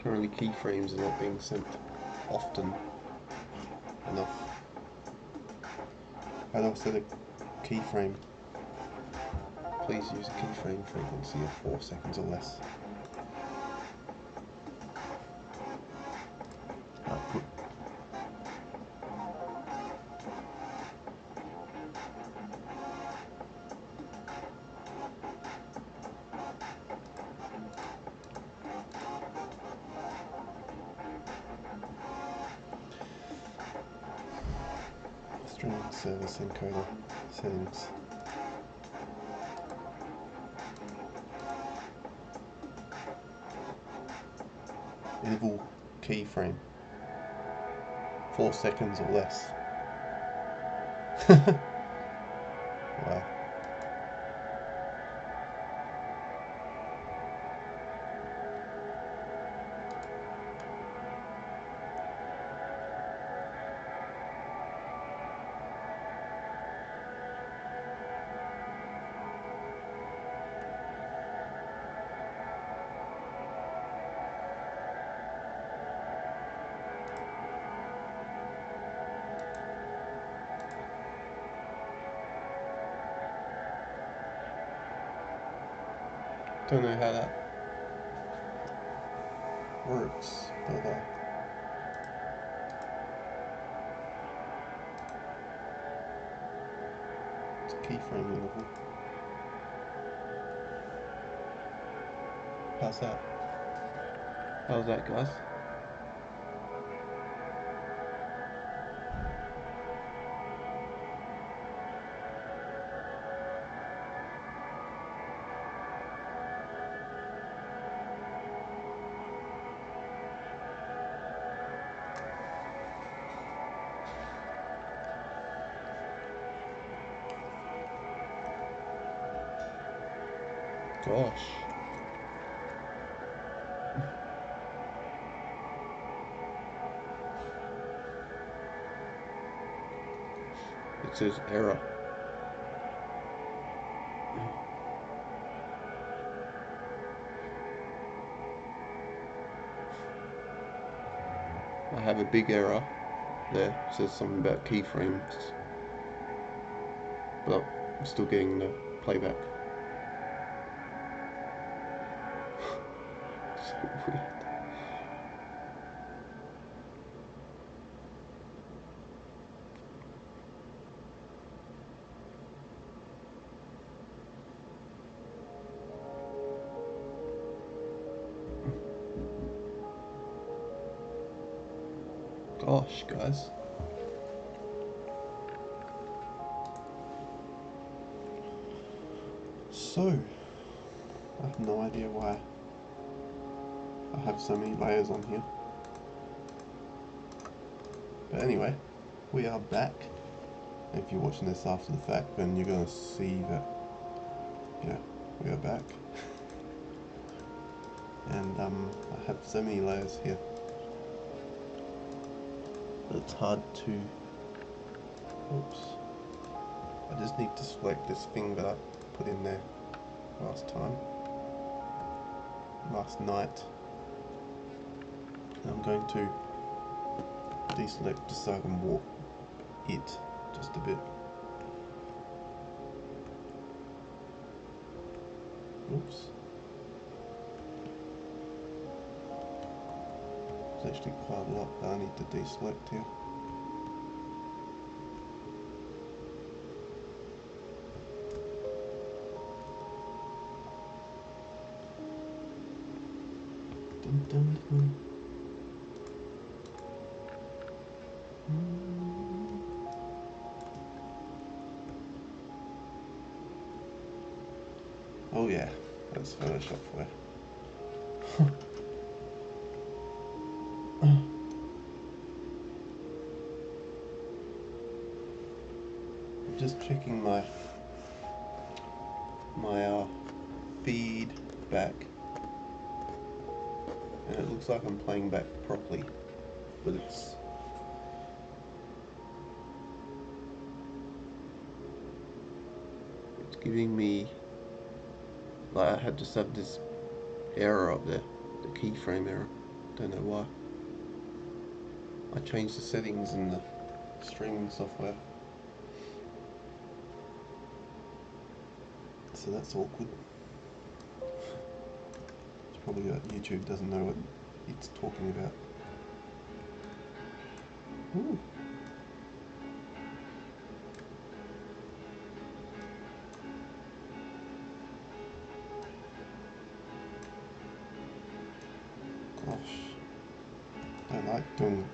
Currently keyframes are not being sent often enough. How do I set a keyframe? Please use a keyframe frequency of 4 seconds or less. Output. Streaming service encoder settings. Interval keyframe 4 seconds or less. Wow. Don't know how that works, but it's a keyframe interval. How's that? How's that, guys? Gosh. It says error. I have a big error there. It says something about keyframes, but I'm still getting the playback. So weird. Gosh, guys. So, I have no idea why I have so many layers on here. But anyway, we are back. If you're watching this after the fact, then you're going to see that, yeah, we are back. And I have so many layers here that it's hard to, oops, I just need to select this thing that I put in there last night, and I'm going to deselect just so I can warp it just a bit. Oops. There's actually quite a lot that I need to deselect here. Dun, dun, dun. Oh yeah, that's Photoshop for you. I'm just checking my feedback, and it looks like I'm playing back properly, but it's giving me, like, I had just have this error up there, the keyframe error. Don't know why. I changed the settings in the streaming software. So that's awkward. It's probably that YouTube doesn't know what it's talking about. Ooh. Gosh. I don't like doing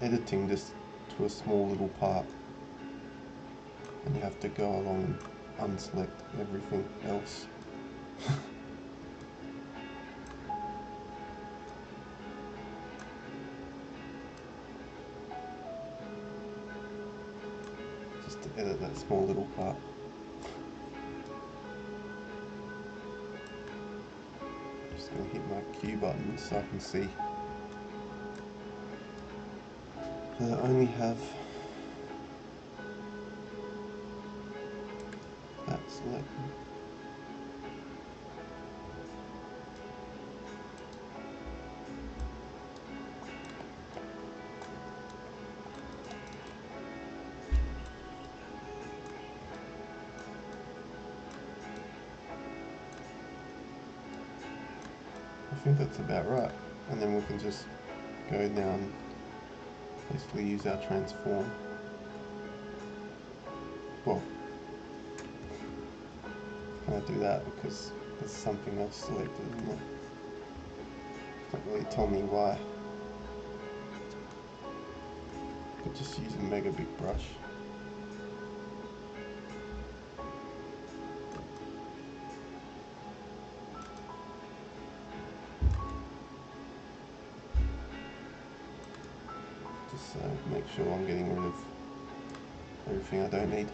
editing this to a small little part. And you have to go along and unselect everything else. Just to edit that small little part. Just going to hit my Q button so I can see that I only have that selected. I think that's about right, and then we can just go down, basically use our transform. Well, I'm going to do that because there's something else selected, isn't it? Doesn't really tell me why. Could just use a mega big brush. Just make sure I'm getting rid of everything I don't need.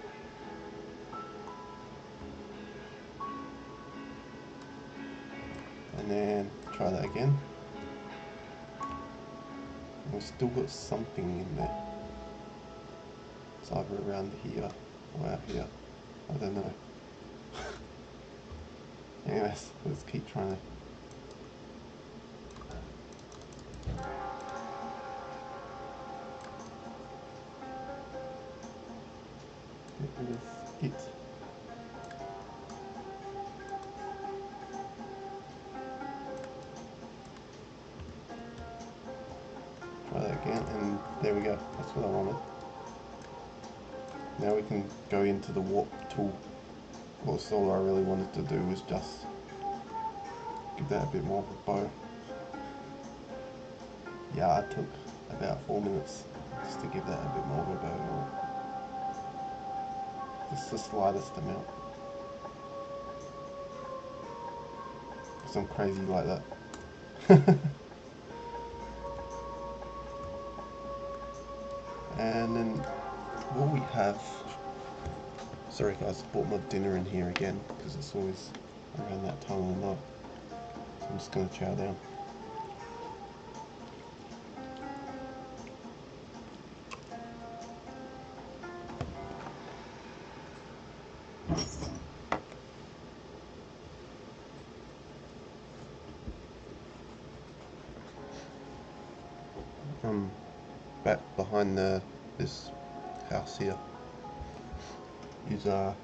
And then try that again. And we've still got something in there. It's either around here or out here. I don't know. Anyways, let's keep trying to. Get rid of it. Try that again, and there we go. That's what I wanted. Now we can go into the warp tool. Well, so all I really wanted to do was just give that a bit more of a bow. Yeah, it took about 4 minutes just to give that a bit more of a bow. Just the slightest amount. Because I'm crazy like that. And then what we have, sorry guys, I brought my dinner in here again because it's always around that time of the night. So I'm just going to chow down. Back behind this house here is another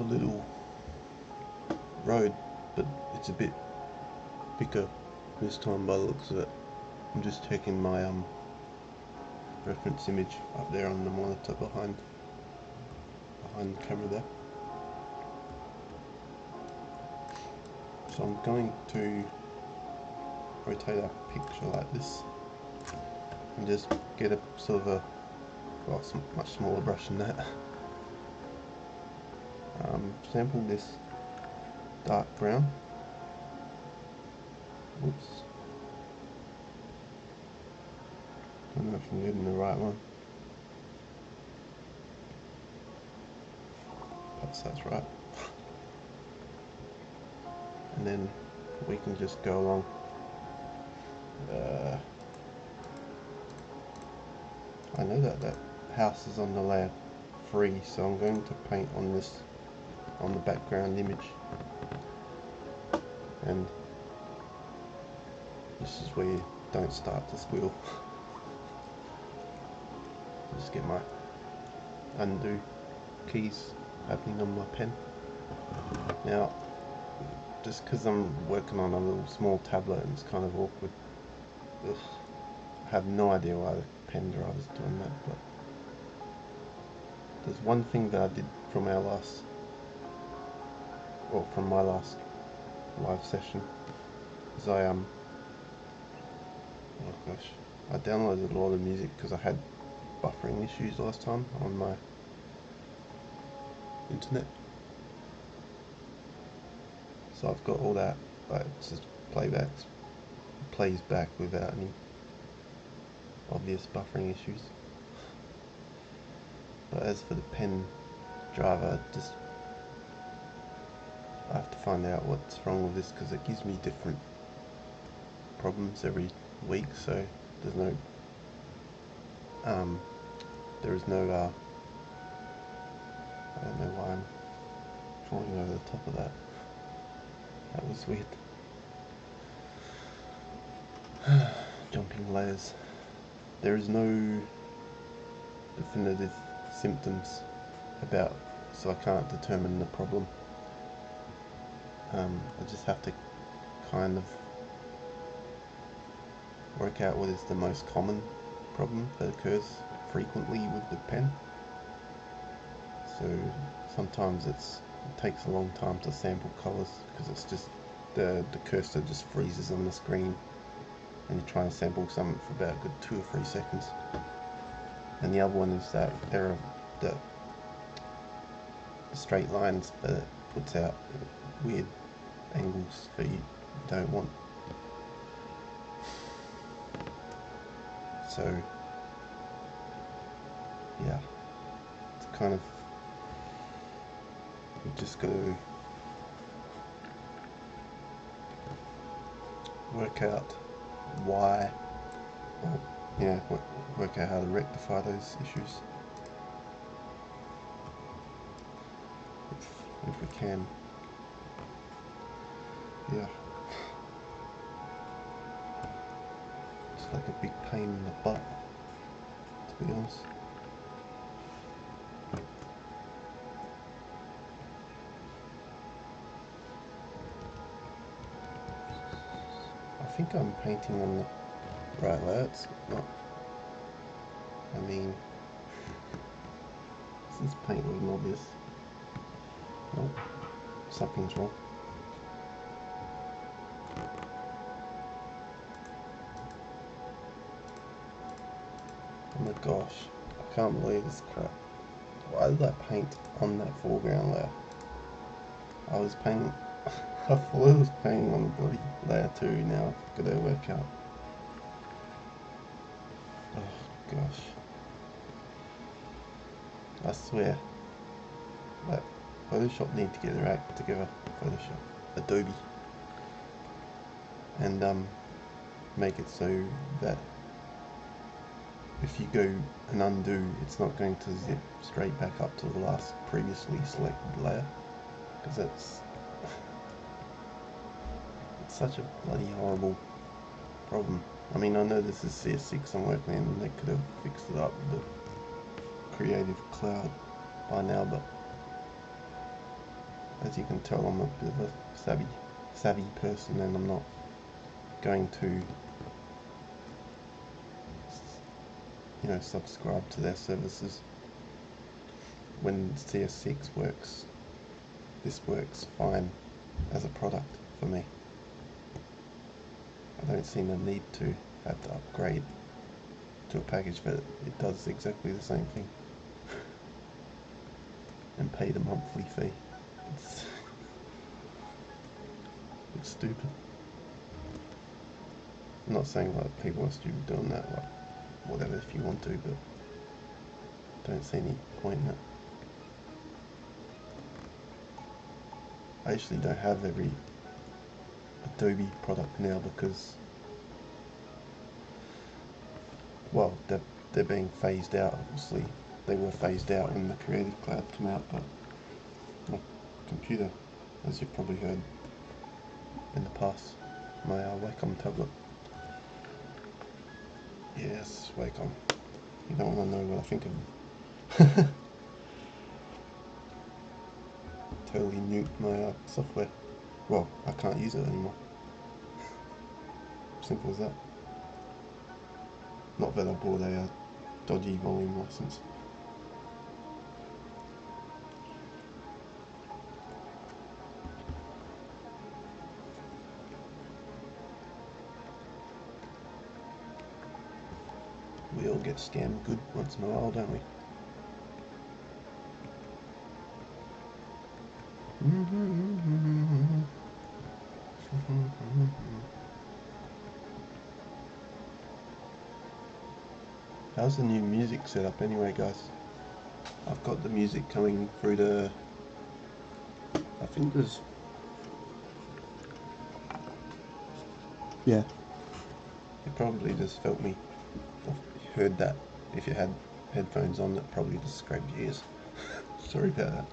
little road, but it's a bit bigger this time by the looks of it. I'm just checking my reference image up there on the monitor behind the camera there. So I'm going to rotate our picture like this and just get a sort of a, well, it's a much smaller brush than that. Sample this dark brown. Whoops. Don't know if I'm getting the right one. Perhaps that's right. And then we can just go along. I know that house is on the left free, so I'm going to paint on this, on the background image, and this is where you don't start the squiggle. Just get my undo keys happening on my pen. Now, just because I'm working on a little small tablet and it's kind of awkward, I have no idea why the pen driver's doing that, but there's one thing that I did from our last, well, from my last live session, is I downloaded a lot of music because I had buffering issues last time on my internet. So I've got all that, but it's just plays back without any obvious buffering issues. But as for the pen driver, I have to find out what's wrong with this because it gives me different problems every week. So there's no I don't know why I'm falling over the top of that. That was weird. Jumping layers. There is no definitive symptoms about, so I can't determine the problem. I just have to kind of work out what is the most common problem that occurs frequently with the pen. So sometimes it takes a long time to sample colors because it's just the cursor just freezes on the screen and you're trying to sample something for about a good 2 or 3 seconds. And the other one is that error, the straight lines that it puts out weird angles that you don't want. So yeah, it's kind of, you just got to work out why, or yeah, work out how to rectify those issues if we can. Yeah, it's like a big pain in the butt, to be honest. I think I'm painting on the right layers. Not, I mean, is this paint looking obvious? Nope, something's wrong. Oh my gosh, I can't believe this crap. Why did I paint on that foreground layer? I was painting, I thought I was painting on the bloody layer too. Now I've got to work out. Oh gosh. I swear, like, Photoshop need to get their act together. Photoshop, Adobe, and make it so that if you go and undo, it's not going to zip straight back up to the last previously selected layer, because it's such a bloody horrible problem. I mean, I know this is CS6 I'm working in, and they could have fixed it up with the Creative Cloud by now, but as you can tell, I'm a bit of a savvy person, and I'm not going to, you know, subscribe to their services. When CS6 works, this works fine as a product for me. I don't see the need to have to upgrade to a package that it does exactly the same thing and pay the monthly fee. It's stupid. I'm not saying like people are stupid doing that, like whatever if you want to, but don't see any point in it. I actually don't have every Adobe product now because, well, they're being phased out obviously they were phased out when the Creative Cloud came out, but my computer, as you've probably heard in the past, my Wacom tablet. Yes, Wacom. You don't want to know what I think of them. Totally nuked my software. Well, I can't use it anymore. Simple as that. Not that I bought a dodgy volume license. We all get scammed good once in a while, don't we? How's the new music set up anyway, guys? I've got the music coming through the... I think there's... Yeah. You probably just felt me. Or heard that. If you had headphones on, that probably just scraped your ears. Sorry about that.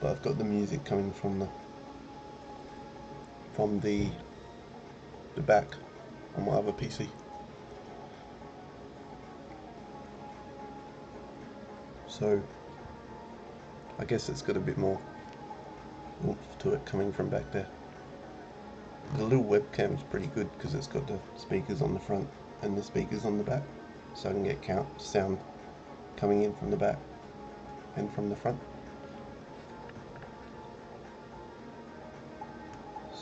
But I've got the music coming from the back on my other PC. So I guess it's got a bit more oomph to it coming from back there. The little webcam is pretty good because it's got the speakers on the front and the speakers on the back, so I can get sound coming in from the back and from the front.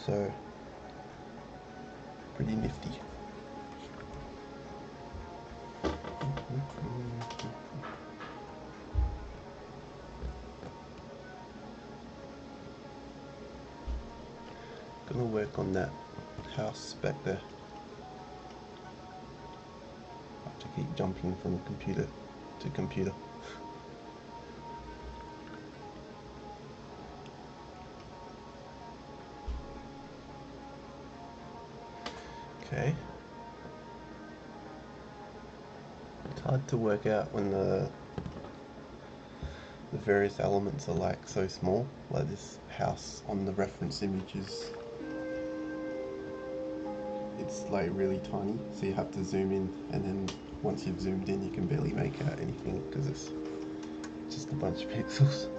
So pretty nifty. Gonna work on that house back there. I have to keep jumping from computer to computer. Okay. It's hard to work out when the various elements are like so small, like this house on the reference image is, it's like really tiny, so you have to zoom in, and then once you've zoomed in you can barely make out anything because it's just a bunch of pixels.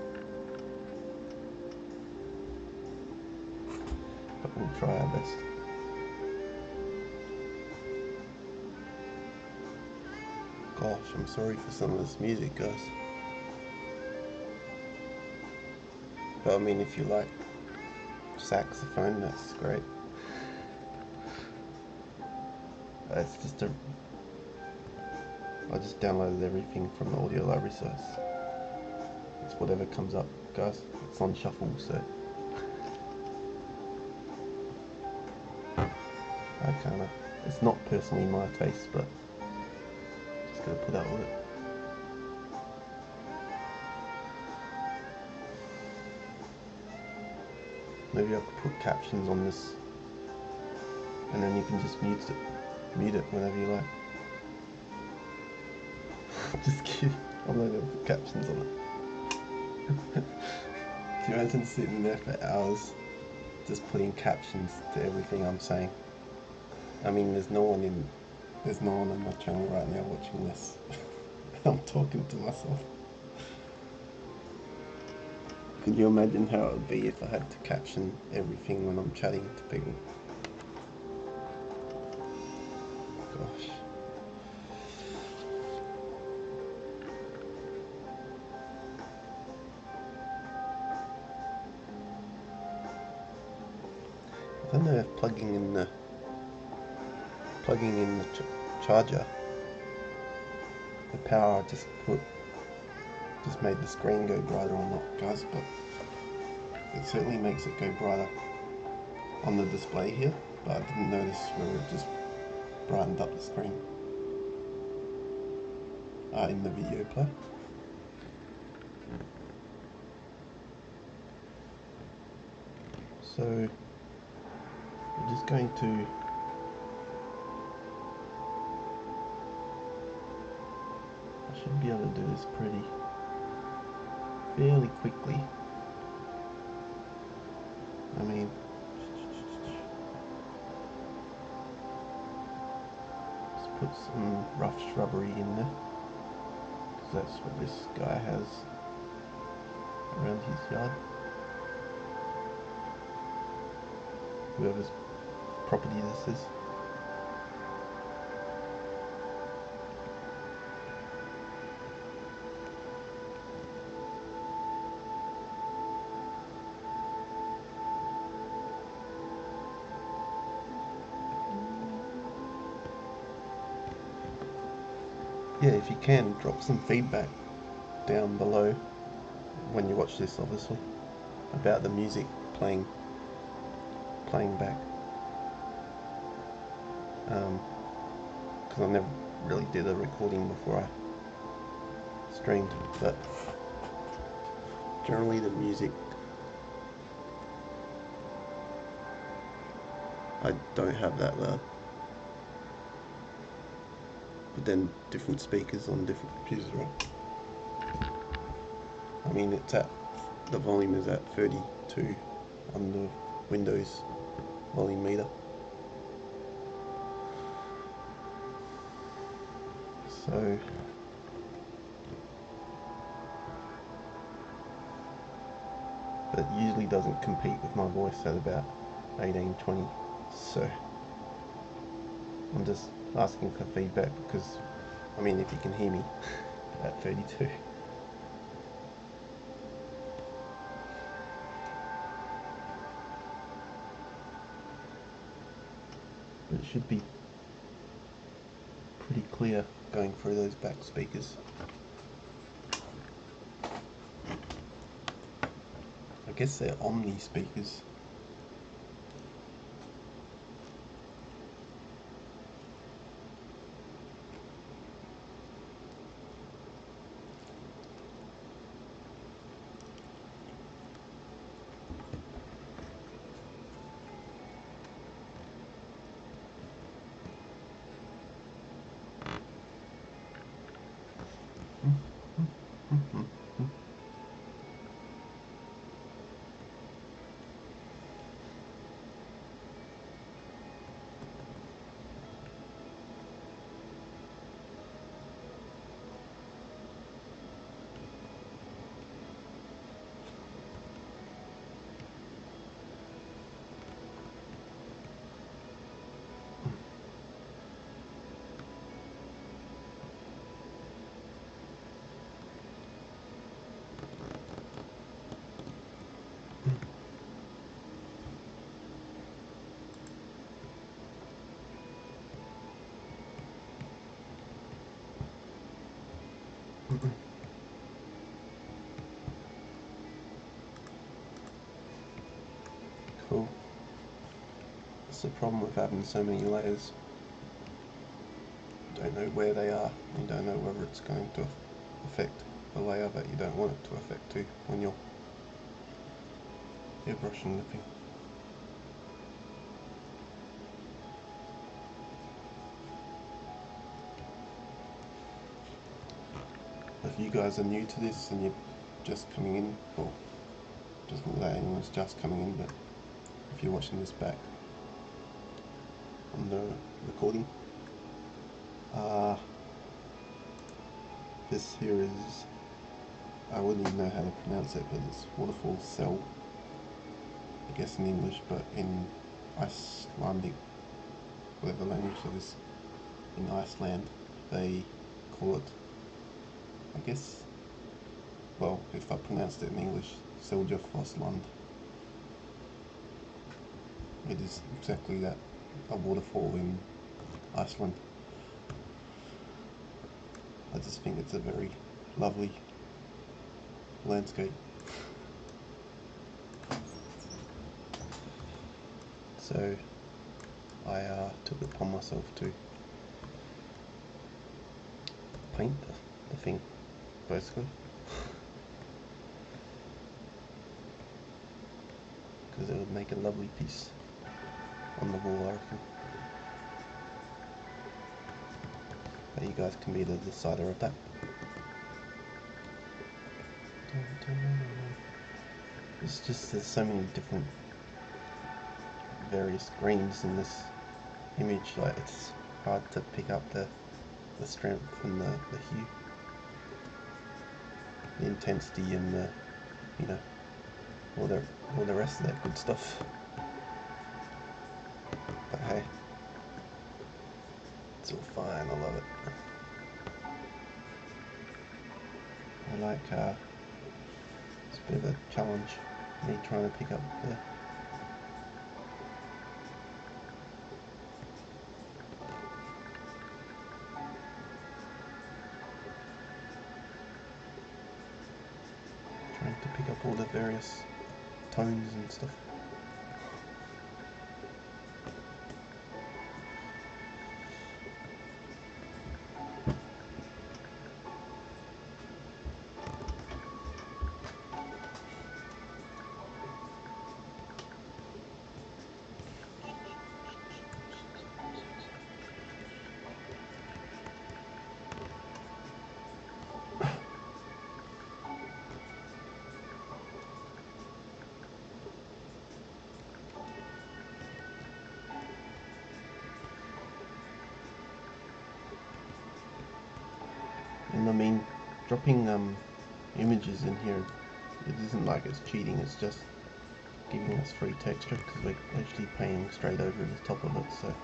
But we'll try our best. Gosh, I'm sorry for some of this music, guys. But I mean, if you like saxophone, that's great. It's just I just downloaded everything from the audio library, so it's whatever comes up, guys. It's on shuffle, so I kinda, it's not personally my taste, but just gotta put up with it. Maybe I could put captions on this, and then you can just mute it whenever you like. Just kidding, I'm not gonna put captions on it. Can you imagine sitting there for hours just putting captions to everything I'm saying? I mean, there's no one on my channel right now watching this. I'm talking to myself. Could you imagine how it would be if I had to caption everything when I'm chatting to people? Gosh. I don't know if plugging in the charger, the power I just made the screen go brighter or not, guys, but it certainly makes it go brighter on the display here, but I didn't notice where it just brightened up the screen in the video player. So we're just going to Should be able to do this fairly quickly. I mean, let's put some rough shrubbery in there, because that's what this guy has around his yard. Whoever's property this is. Yeah, if you can, drop some feedback down below when you watch this, obviously, about the music playing back. Because I never really did a recording before I streamed, but generally the music, I don't have that loud. But then different speakers on different computers, right? I mean, the volume is at 32 on the Windows volume meter. So but it usually doesn't compete with my voice at about 18, 20. So I'm just asking for feedback because, I mean, if you can hear me at 32. But it should be pretty clear going through those back speakers. I guess they're Omni speakers. Cool. That's the problem with having so many layers. You don't know where they are. You don't know whether it's going to affect the layer that you don't want it to affect too when you're airbrushing the thing. If you guys are new to this and you're just coming in, well, doesn't that anyone's just coming in, but if you're watching this back on the recording, this here is, I wouldn't even know how to pronounce it, but it's Waterfall Sel, I guess in English, but in Icelandic, whatever language it is, in Iceland, they call it, I guess, well, if I pronounced it in English, Seljafossland. It is exactly that, a waterfall in Iceland. I just think it's a very lovely landscape. So I took it upon myself to paint the thing, basically, because it would make a lovely piece on the wall, I reckon. But you guys can be the decider of that. It's just there's so many different various greens in this image, like it's hard to pick up the strength and the hue, the intensity and the, you know, all the rest of that good stuff. But hey, it's all fine, I love it. I like it's a bit of a challenge, me trying to pick up the all the various tones and stuff. And I mean, dropping images in here, it isn't like it's cheating, it's just giving us free texture because we're actually painting straight over the top of it. So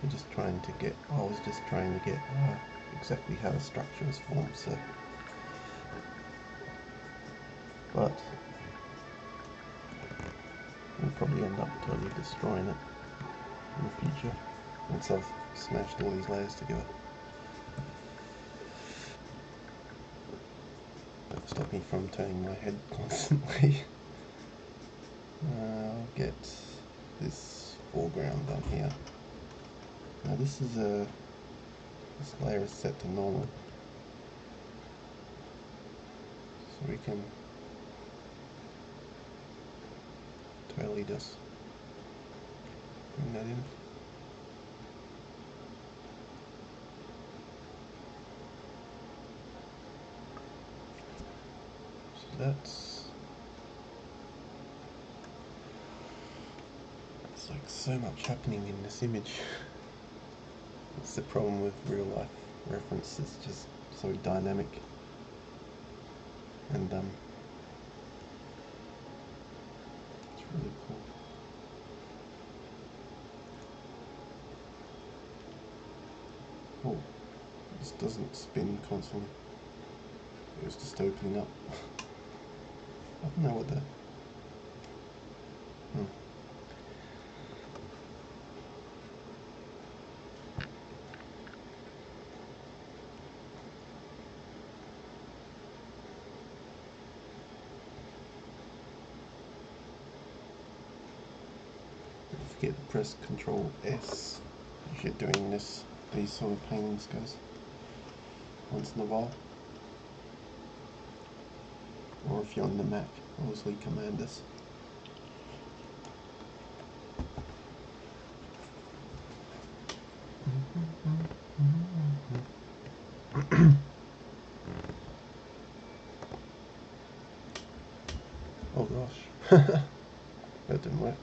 we're just trying to get, I was just trying to get exactly how the structure is formed. So, but we'll probably end up totally destroying it in the future once I've smashed all these layers together. Don't stop me from turning my head constantly. I'll get this foreground done here. Now this layer is set to normal, so we can totally just bring that in. So that's like so much happening in this image. That's the problem with real life reference, it's just so dynamic. And it's really cool. Oh, this doesn't spin constantly. It was just opening up. I don't know what the... Don't forget to press Control S if you're doing these sort of paintings, guys, once in a while. Or if you're on the Mac, obviously Command S. Oh gosh, that didn't work.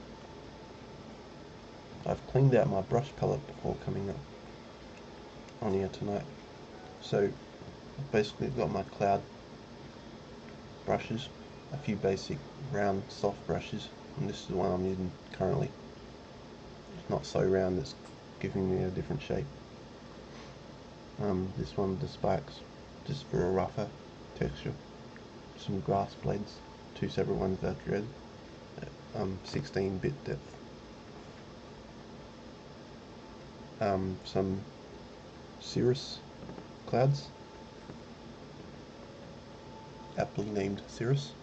I've cleaned out my brush palette before coming up on here tonight. So I've basically got my cloud brushes, a few basic round soft brushes, and this is the one I'm using currently. It's not so round, it's giving me a different shape. This one, the spikes, just for a rougher texture. Some grass blades, two separate ones that are dread, 16-bit depth. Some cirrus clouds, aptly named cirrus.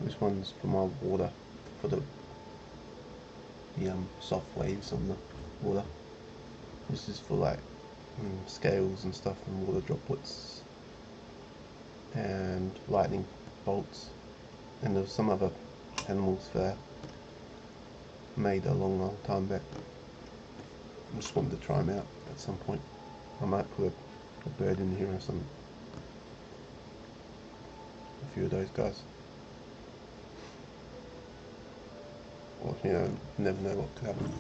This one's for my water, for the soft waves on the water. This is for like scales and stuff and water droplets and lightning bolts, and there's some other animals there made a long time back. I just wanted to try them out at some point. I might put a bird in here or something. a few of those guys. Or, you know, never know what could happen.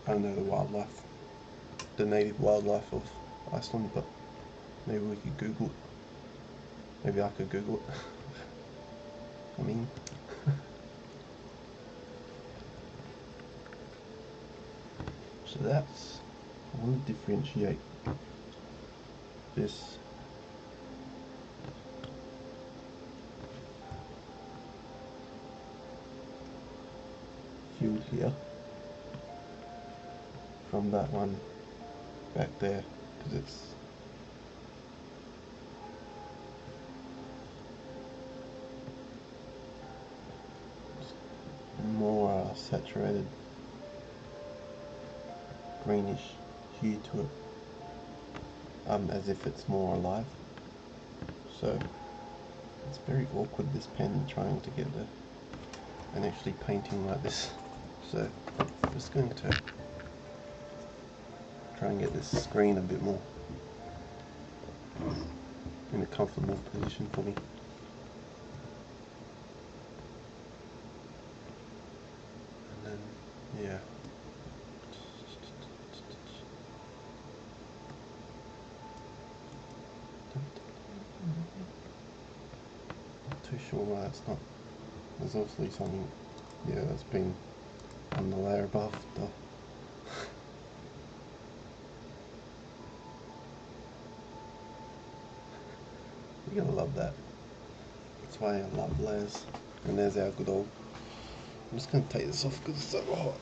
I don't know the wildlife, the native wildlife of Iceland, but maybe we could Google it. Maybe I could Google it. I mean, so that's, I want to differentiate this field here from that one back there, because it's more saturated greenish hue to it, as if it's more alive. So it's very awkward, this pen, trying to get and actually painting like this. So I'm just going to try and get this screen a bit more in a comfortable position for me. And then, yeah. Not too sure why it's not. There's obviously something, yeah, that's been on the layer above the You're gonna love that. That's why I love layers. And there's our good old. I'm just gonna take this off because it's so hot.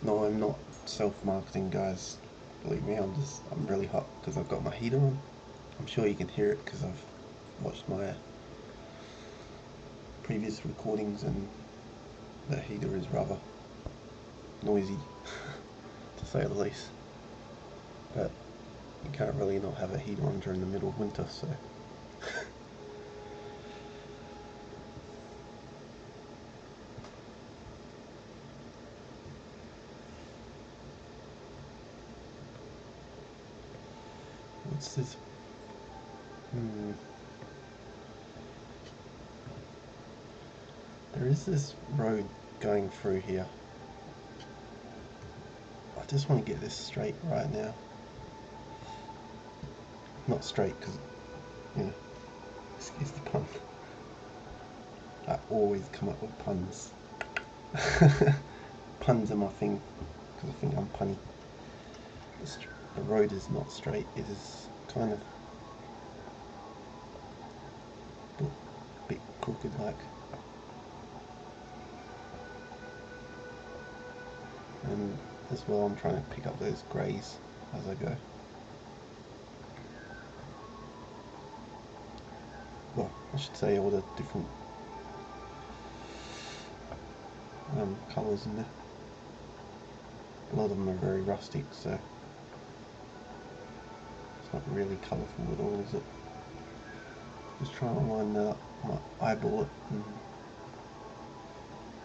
No, I'm not self-marketing, guys. Believe me, I'm really hot because I've got my heater on. I'm sure you can hear it because I've watched my previous recordings and the heater is rather noisy, to say the least. But you can't really not have a heater on during the middle of winter, so. What's this? There is this road going through here. I just want to get this straight right now. Not straight because, you know, excuse the pun. I always come up with puns. Puns are my thing because I think I'm punny. The road is not straight, it is kind of a bit crooked like. And as well I'm trying to pick up those greys as I go. Well, I should say all the different colours in there. A lot of them are very rustic, so it's not really colourful at all, is it? Just trying to line that up, my eyeball it, and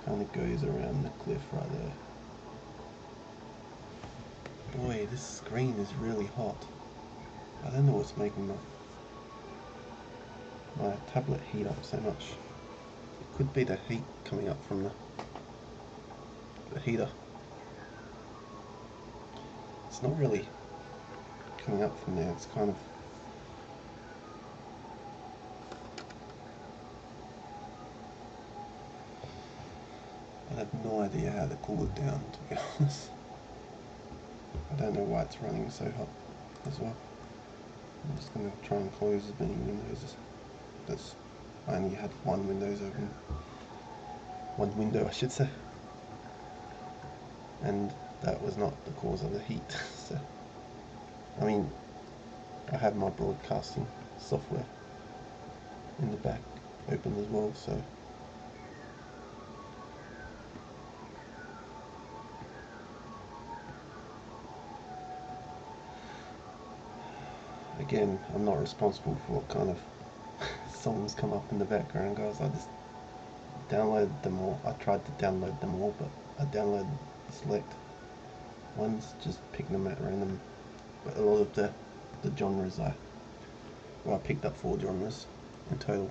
kind of goes around the cliff right there. Boy, this screen is really hot. I don't know what's making my tablet heat up so much. It could be the heat coming up from the heater. It's not really coming up from there, it's kind of I have no idea how to cool it down, to be honest. I don't know why it's running so hot as well. I'm just going to try and close as many windows as I only had one window I should say. And that was not the cause of the heat. So, I mean, I have my broadcasting software in the back open as well, so again, I'm not responsible for what kind of songs come up in the background, guys. I just downloaded them all. I tried to download them all, but I downloaded select ones, just picking them at random But a lot of the genres I picked up 4 genres in total,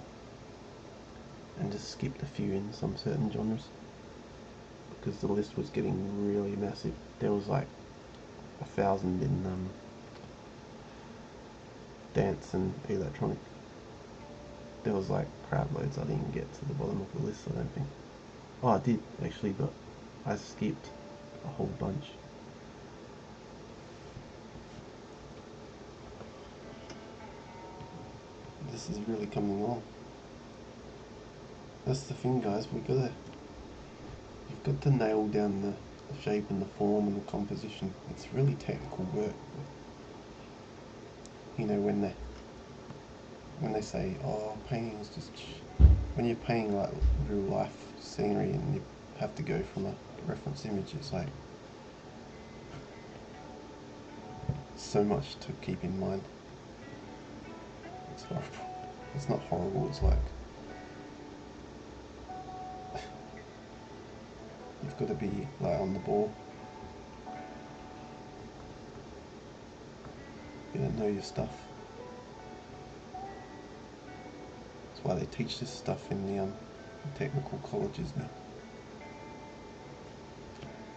and just skipped a few in some certain genres because the list was getting really massive. There was like 1,000 in dance and electronic. There was like crap loads I didn't get to the bottom of the list, I don't think. Oh, I did actually, but I skipped a whole bunch. This is really coming along. That's the thing, guys. You've got to nail down the shape and the form and the composition. It's really technical work. You know, when they say, oh, painting is just... When you're painting like real life scenery and you have to go from a reference image, it's like so much to keep in mind. It's horrible. It's not horrible, it's like you've got to be like on the ball. You don't know your stuff. That's why they teach this stuff in the technical colleges now.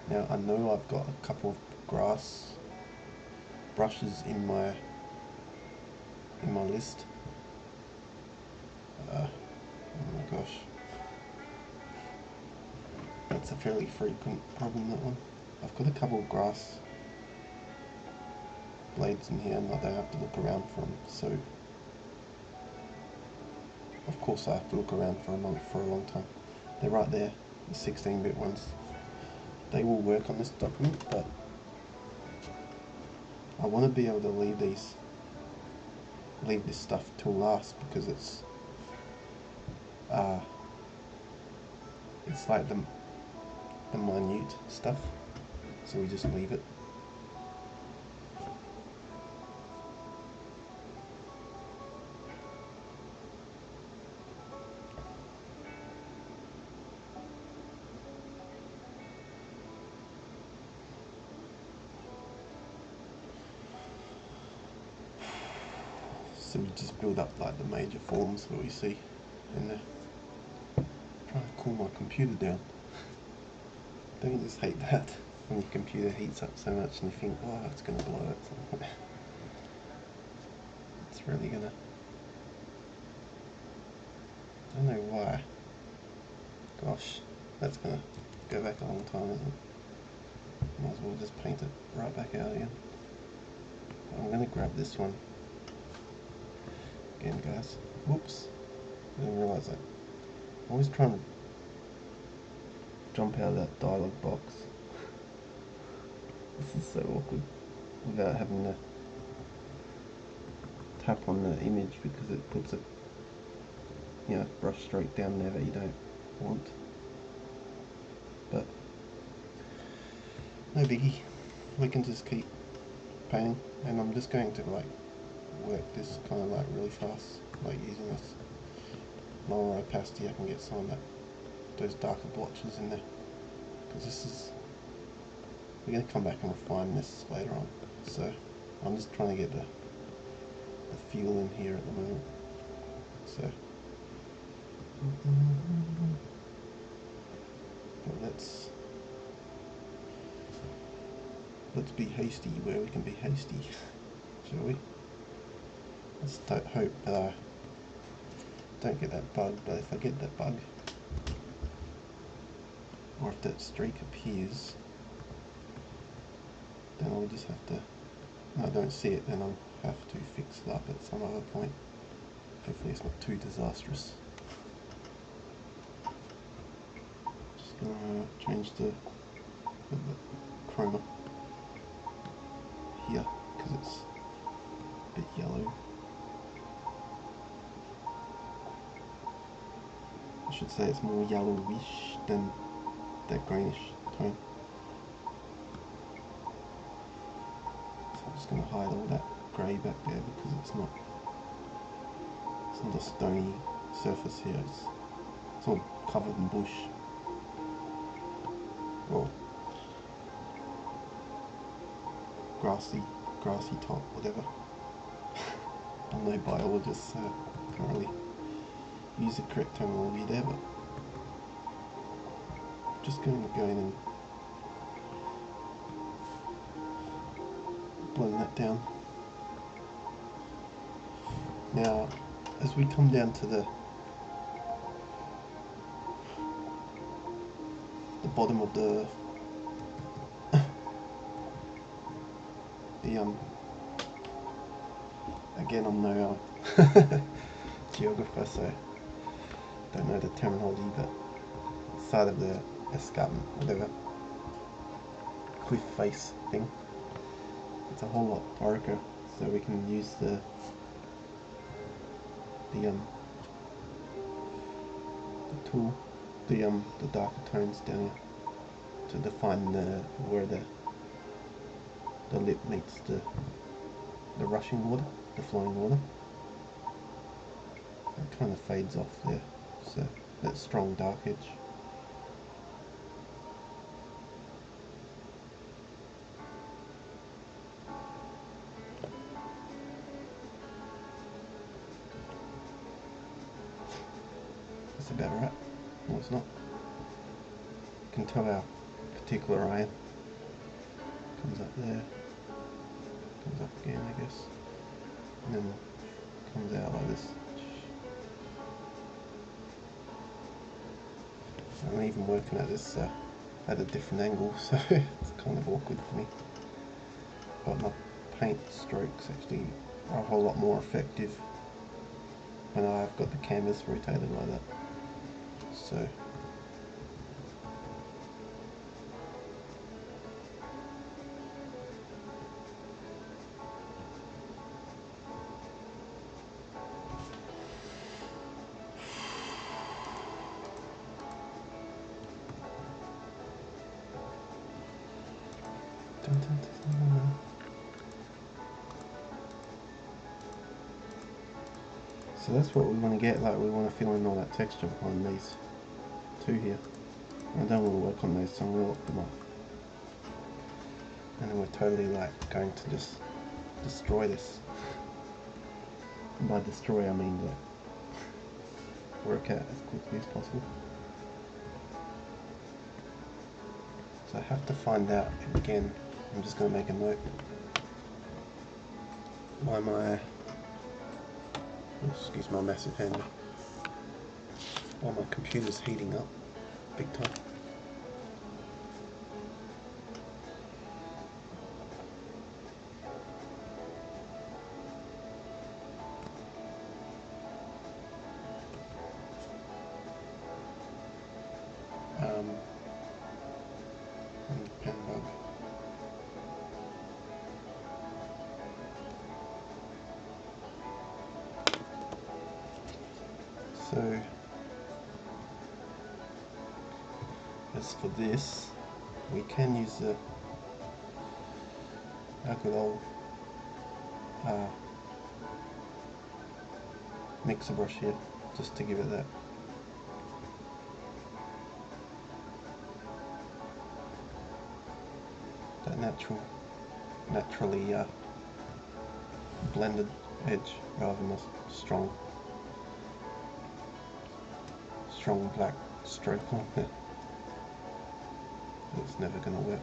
Now I know I've got a couple of grass brushes in my list. Oh my gosh, that's a fairly frequent problem, that one. I've got a couple of grass blades in here and I don't have to look around for them, so of course I have to look around for a long time. They're right there, the 16-bit ones. They will work on this document, but I want to be able to leave this stuff till last, because it's like the minute stuff, so we just leave it. So we just build up like the major forms that we see in there. Trying to cool my computer down. Don't you just hate that when your computer heats up so much and you think, oh, it's gonna blow at some point. It's really gonna. I don't know why. Gosh, that's gonna go back a long time, isn't it? Might as well just paint it right back out again. I'm gonna grab this one again, guys. Whoops, I didn't realise that. I'm always trying to jump out of that dialog box. This is so awkward without having to tap on the image, because it puts a brush stroke down there that you don't want. But no biggie, we can just keep painting, and I'm just going to like work this kind of like really fast, like using this lower opacity. I can get some of those darker blotches in there, because we're going to come back and refine this later on, so I'm just trying to get the feel in here at the moment. So but let's be hasty where we can be hasty, shall we? Let's hope that I don't get that bug, but if I get that bug, or if that streak appears, then I'll just have to, if I don't see it, then I'll have to fix it up at some other point. Hopefully it's not too disastrous. Just gonna change the chroma here, because it's a bit yellow. I should say it's more yellowish than that greenish tone. So I'm just going to hide all that grey back there, because it's not a stony surface here. It's all covered in bush. Or grassy grassy top, whatever. I'm no biologist, so can't really use the correct terminology there, but just going to go in and blend that down. Now, as we come down to the bottom of the again, I'm no geographer, so don't know the terminology, but side of the escarpment, whatever, cliff face thing, it's a whole lot darker, so we can use the tool, the darker tones down here to define where the lip meets the rushing water, the flowing water. It kind of fades off there, so that strong dark edge. That's about right. No, it's not. You can tell how particular I am. Comes up there, comes up again, I guess, and then comes out like this. I'm even working at this at a different angle, so it's kind of awkward for me. But my paint strokes actually are a whole lot more effective when I've got the canvas rotated like that. So so that's what we want to get, like we want to fill in all that texture behind these two here. I don't want to work on those, so I'm going to lock them up. And then we're totally like going to just destroy this. And by destroy I mean to work out as quickly as possible. So I have to find out again, I'm just going to make a note, why my, excuse my massive hand, while my computer's heating up big time. Pen bug. So as for this, we can use our good old mixer brush here, just to give it that naturally blended edge rather than a strong black stroke like that. It's never going to work.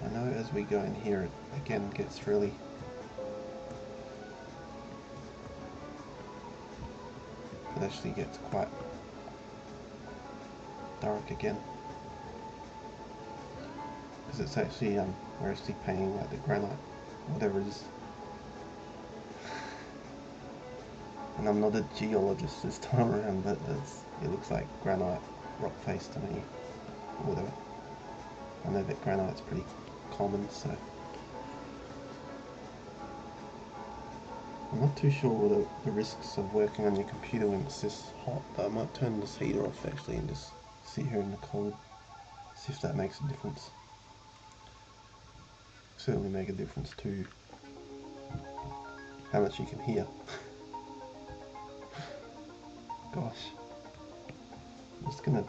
I know as we go in here, it again gets really it actually gets quite dark again, because it's actually we're actually painting like the granite, whatever it is. And I'm not a geologist this time around, but it looks like granite rock face to me, or whatever. I know that granite's pretty common, so I'm not too sure what the risks of working on your computer when it's this hot, but I might turn this heater off actually and just sit here in the cold, see if that makes a difference. Certainly make a difference to how much you can hear. Gosh, I'm just gonna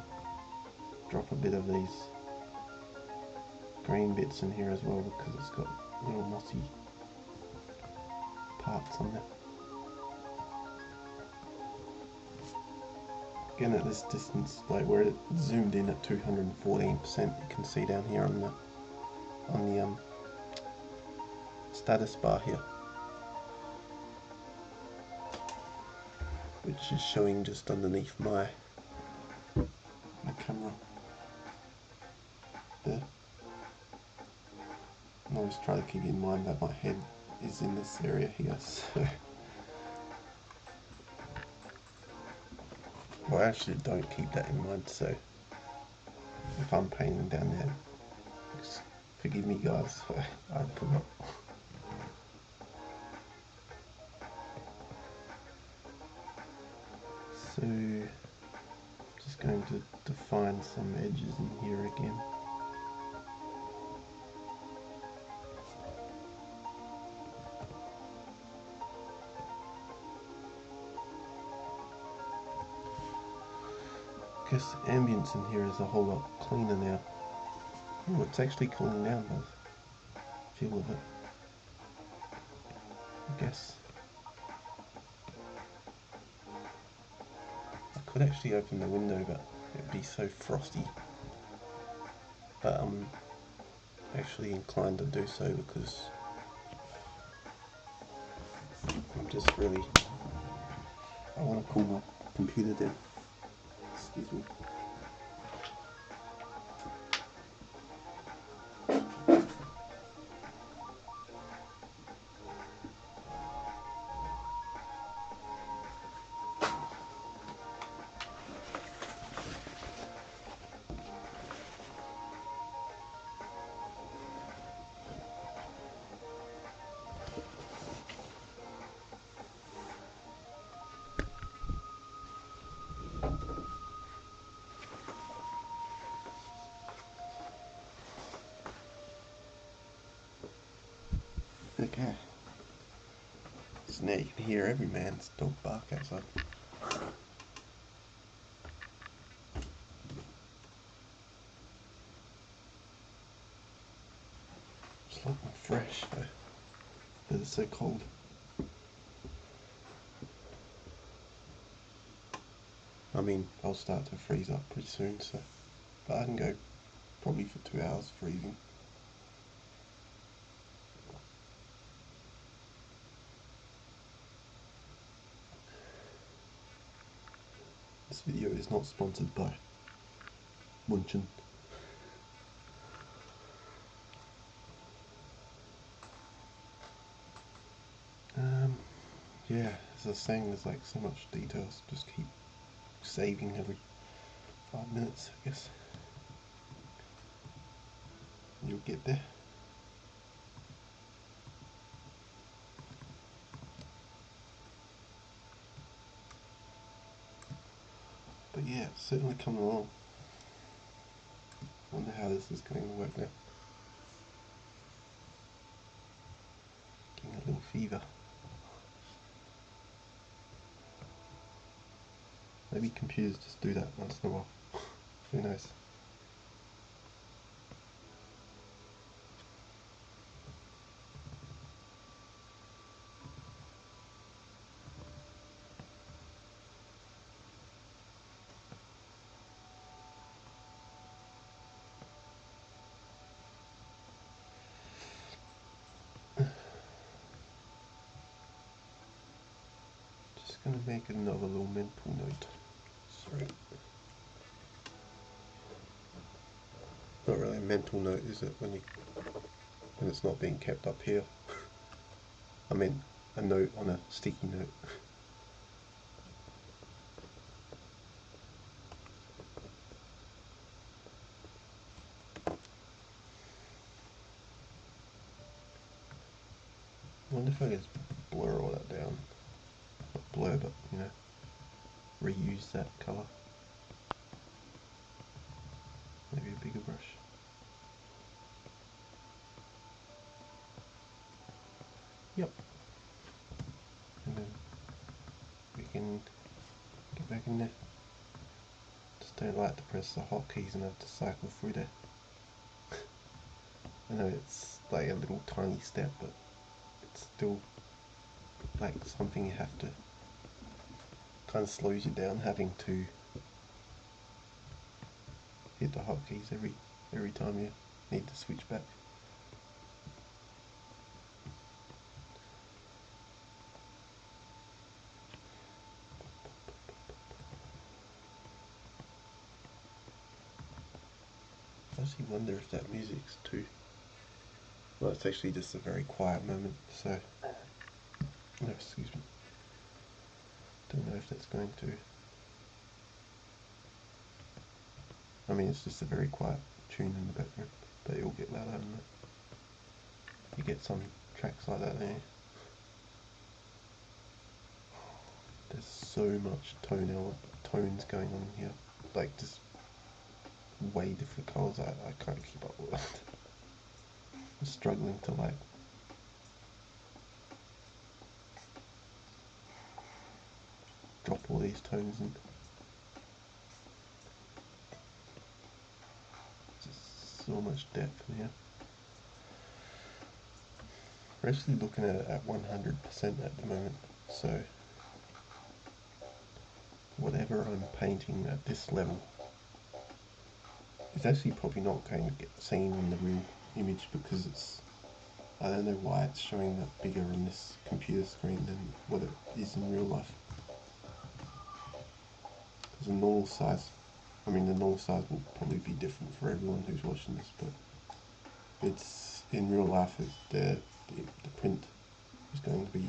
drop a bit of these green bits in here as well because it's got little mossy parts on there. Again, at this distance, like where it zoomed in at 214%, you can see down here on the status bar here, which is showing just underneath my camera there. I always try to keep in mind that my head is in this area here, so well, I actually don't keep that in mind, so if I'm painting down there, just forgive me guys, I forgot. So, just going to define some edges in here again. I guess the ambience in here is a whole lot cleaner now. Oh, it's actually cooling down by the feel of it, I guess. I could actually open the window, but it'd be so frosty. But I'm actually inclined to do so because I'm just really, I want to cool my computer down. Excuse me. Okay. So now you can hear every man's dog bark outside. It's like fresh though, but it's so cold. I mean, I'll start to freeze up pretty soon, so, but I can go probably for 2 hours freezing. This video is not sponsored by Munchen. Yeah, as I was saying, there's like so much details, just keep saving every 5 minutes, I guess. You'll get there. But yeah, it's certainly coming along. Wonder how this is going to work now. Getting a little fever. Maybe computers just do that once in a while. Who knows? Just gonna make another little mental note. Sorry. Not really a mental note, is it, when it's not being kept up here? I mean, a note on a sticky note. I wonder if I could blur all that down. Not blur, but you know, reuse that colour. Maybe a bigger brush. Yep. And then we can get back in there. Just don't like to press the hotkeys and have to cycle through there. I know it's like a little tiny step, but it's still like something you have to, kind of slows you down having to hit the hotkeys every time you need to switch back. I actually wonder if that music's too... Well, it's actually just a very quiet moment, so... No, excuse me. Don't know if that's going to... I mean, it's just a very quiet tune in the background, but it will get louder than that. You get some tracks like that there. There's so much tones going on here, like just way different colours. I can't keep up with that. I'm struggling to like drop all these tones in. Just so much depth in here. We're actually looking at it at 100% at the moment, so whatever I'm painting at this level is actually probably not going to get seen in the real image, because it's, I don't know why it's showing that bigger in this computer screen than what it is in real life. Because the normal size, I mean the normal size will probably be different for everyone who's watching this, but it's in real life, the print is going to be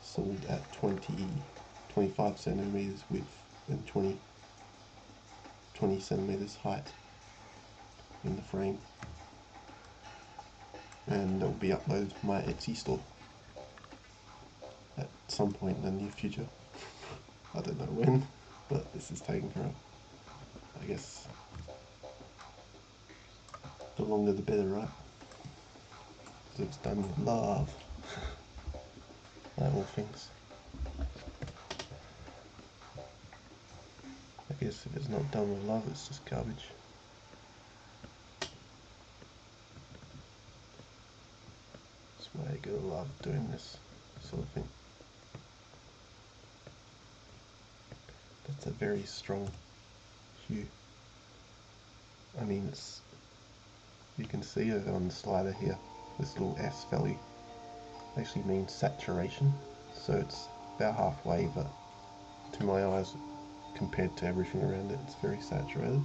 sold at 25 centimeters width and 20 centimeters height in the frame, and it will be uploaded to my Etsy store at some point in the near future. I don't know when, but this is taking forever. I guess the longer the better, right? Because it's done with love, like all things. I guess if it's not done with love, it's just garbage. That's why I gotta love doing this sort of thing. That's a very strong hue. I mean, it's, you can see it on the slider here, this little S value actually means saturation, so it's about halfway, but to my eyes, compared to everything around it, it's very saturated.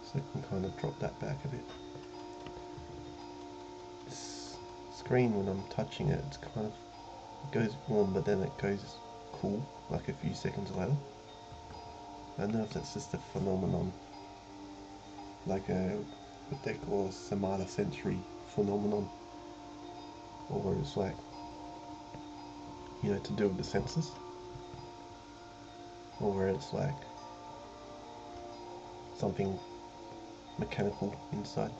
So I can kind of drop that back a bit. This screen, when I'm touching it, it's kind of, it goes warm, but then it goes cool, like a few seconds later. I don't know if that's just a phenomenon, like a, what they call a somatosensory phenomenon, or it's like, you know, to do with the senses, or where it's like something mechanical inside.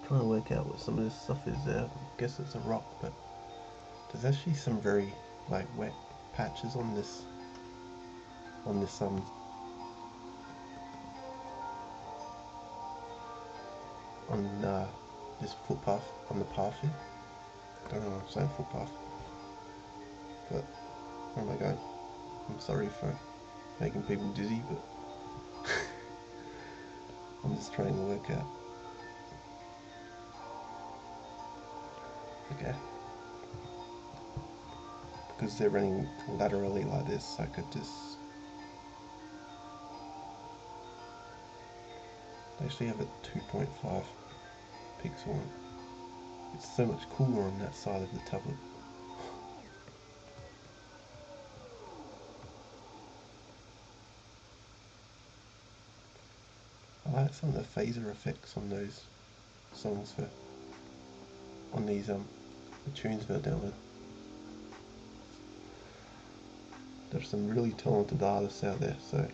Trying to work out what some of this stuff is there. I guess it's a rock, but there's actually some very like wet patches on this this footpath on the path here. I don't know why I'm saying footpath, but where am I going? I'm sorry for making people dizzy, but I'm just trying to work out. Okay. Because they're running laterally like this, I could just actually have a 2.5 pixel on. It's so much cooler on that side of the tablet. I like some of the phaser effects on those songs for on these the tunes that I download. There's some really talented artists out there, so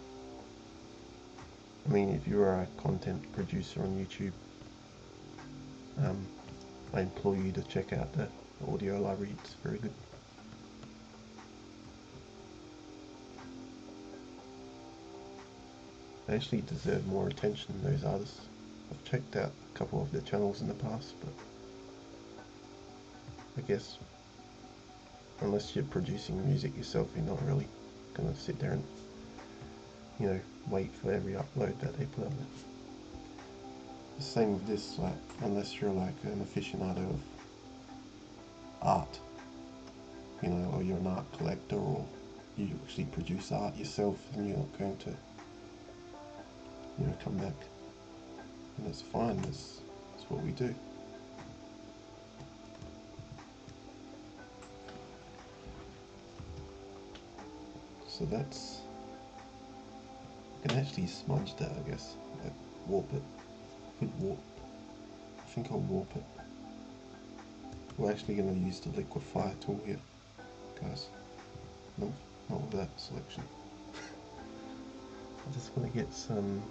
I mean, if you're a content producer on YouTube, I implore you to check out the audio library. It's very good. They actually deserve more attention than those artists. I've checked out a couple of their channels in the past, but I guess unless you're producing music yourself, you're not really gonna sit there and, you know, wait for every upload that they put up there. The same with this, like, unless you're like an aficionado of art, you know, or you're an art collector, or you actually produce art yourself, and you're not going to, you know, come back. And that's fine, that's what we do. So that's, I can actually smudge that, I guess, like warp it. I think I'll warp it. We're actually going to use the liquefy tool here, guys. Not with that selection. I just want to get some.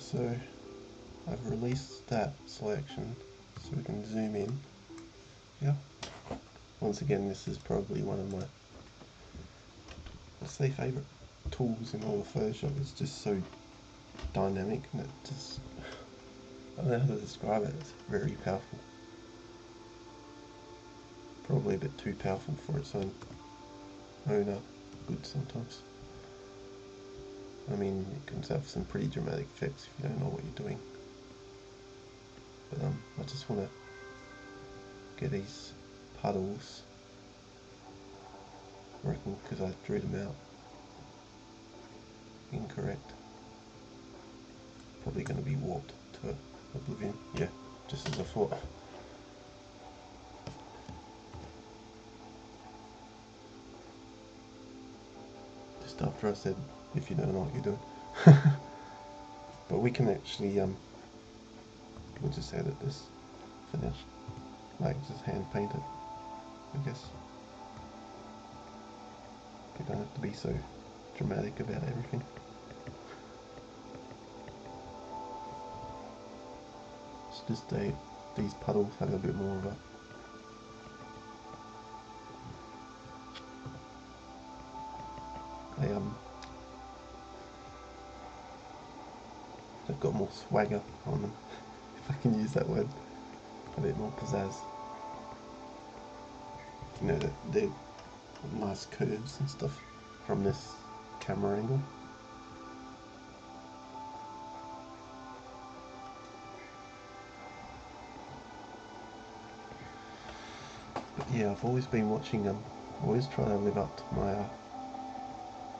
So I've released that selection so we can zoom in. Yeah. Once again, this is probably one of my, let's say, favourite tools in all of Photoshop. It's just so dynamic, and it just, I don't know how to describe it. It's very powerful. Probably a bit too powerful for its own owner. Good sometimes. I mean, it can have some pretty dramatic effects if you don't know what you're doing. But I just want to get these puddles, I reckon, because I drew them out incorrect. Probably going to be warped to oblivion. Yeah, just as I thought. Just after I said, if you don't know what you're doing. But we can actually, we'll just edit this, finish, like just hand paint it, I guess. You don't have to be so dramatic about everything. It's just these puddles have a bit more of a they've got more swagger on them, if I can use that word, a bit more pizzazz. You know, they're nice curves and stuff from this camera angle. But yeah, I've always been watching always try to live up to my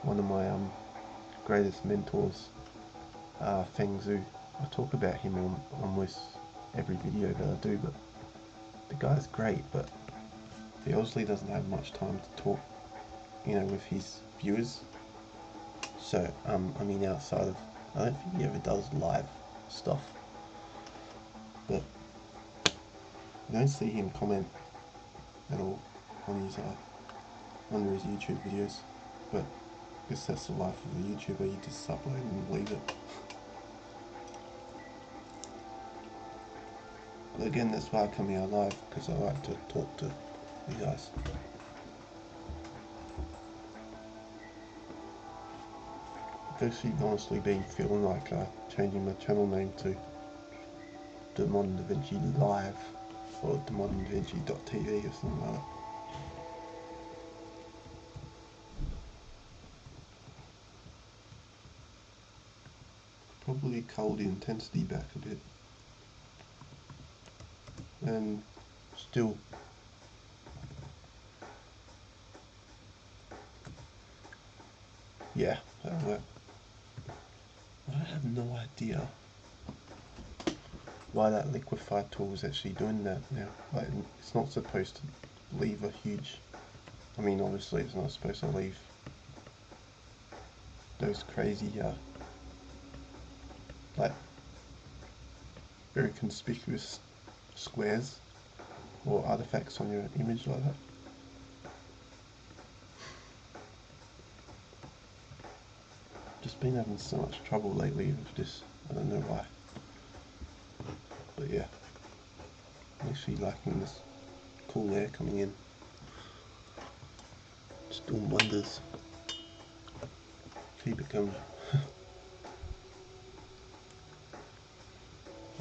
one of my greatest mentors, Feng Zhu. I talk about him on almost every video that I do, but the guy's great, but he obviously doesn't have much time to talk, you know, with his viewers. So, I mean, outside of, I don't think he ever does live stuff, but you don't see him comment at all on his under his YouTube videos. But I guess that's the life of a YouTuber. You just upload and leave it. But again, that's why I come here live, because I like to talk to you guys. I've actually honestly been feeling like changing my channel name to The Modern Da Vinci Live, or TheModernDaVinci.tv or something like that. Probably cull the intensity back a bit, and still yeah, that'll work. I have no idea why that liquefy tool is actually doing that now. Like, it's not supposed to leave a huge, I mean obviously it's not supposed to leave those crazy like very conspicuous squares or artifacts on your image like that. Just been having so much trouble lately with this, I don't know why. But yeah, I'm actually liking this cool air coming in. It's doing wonders. Keep it going.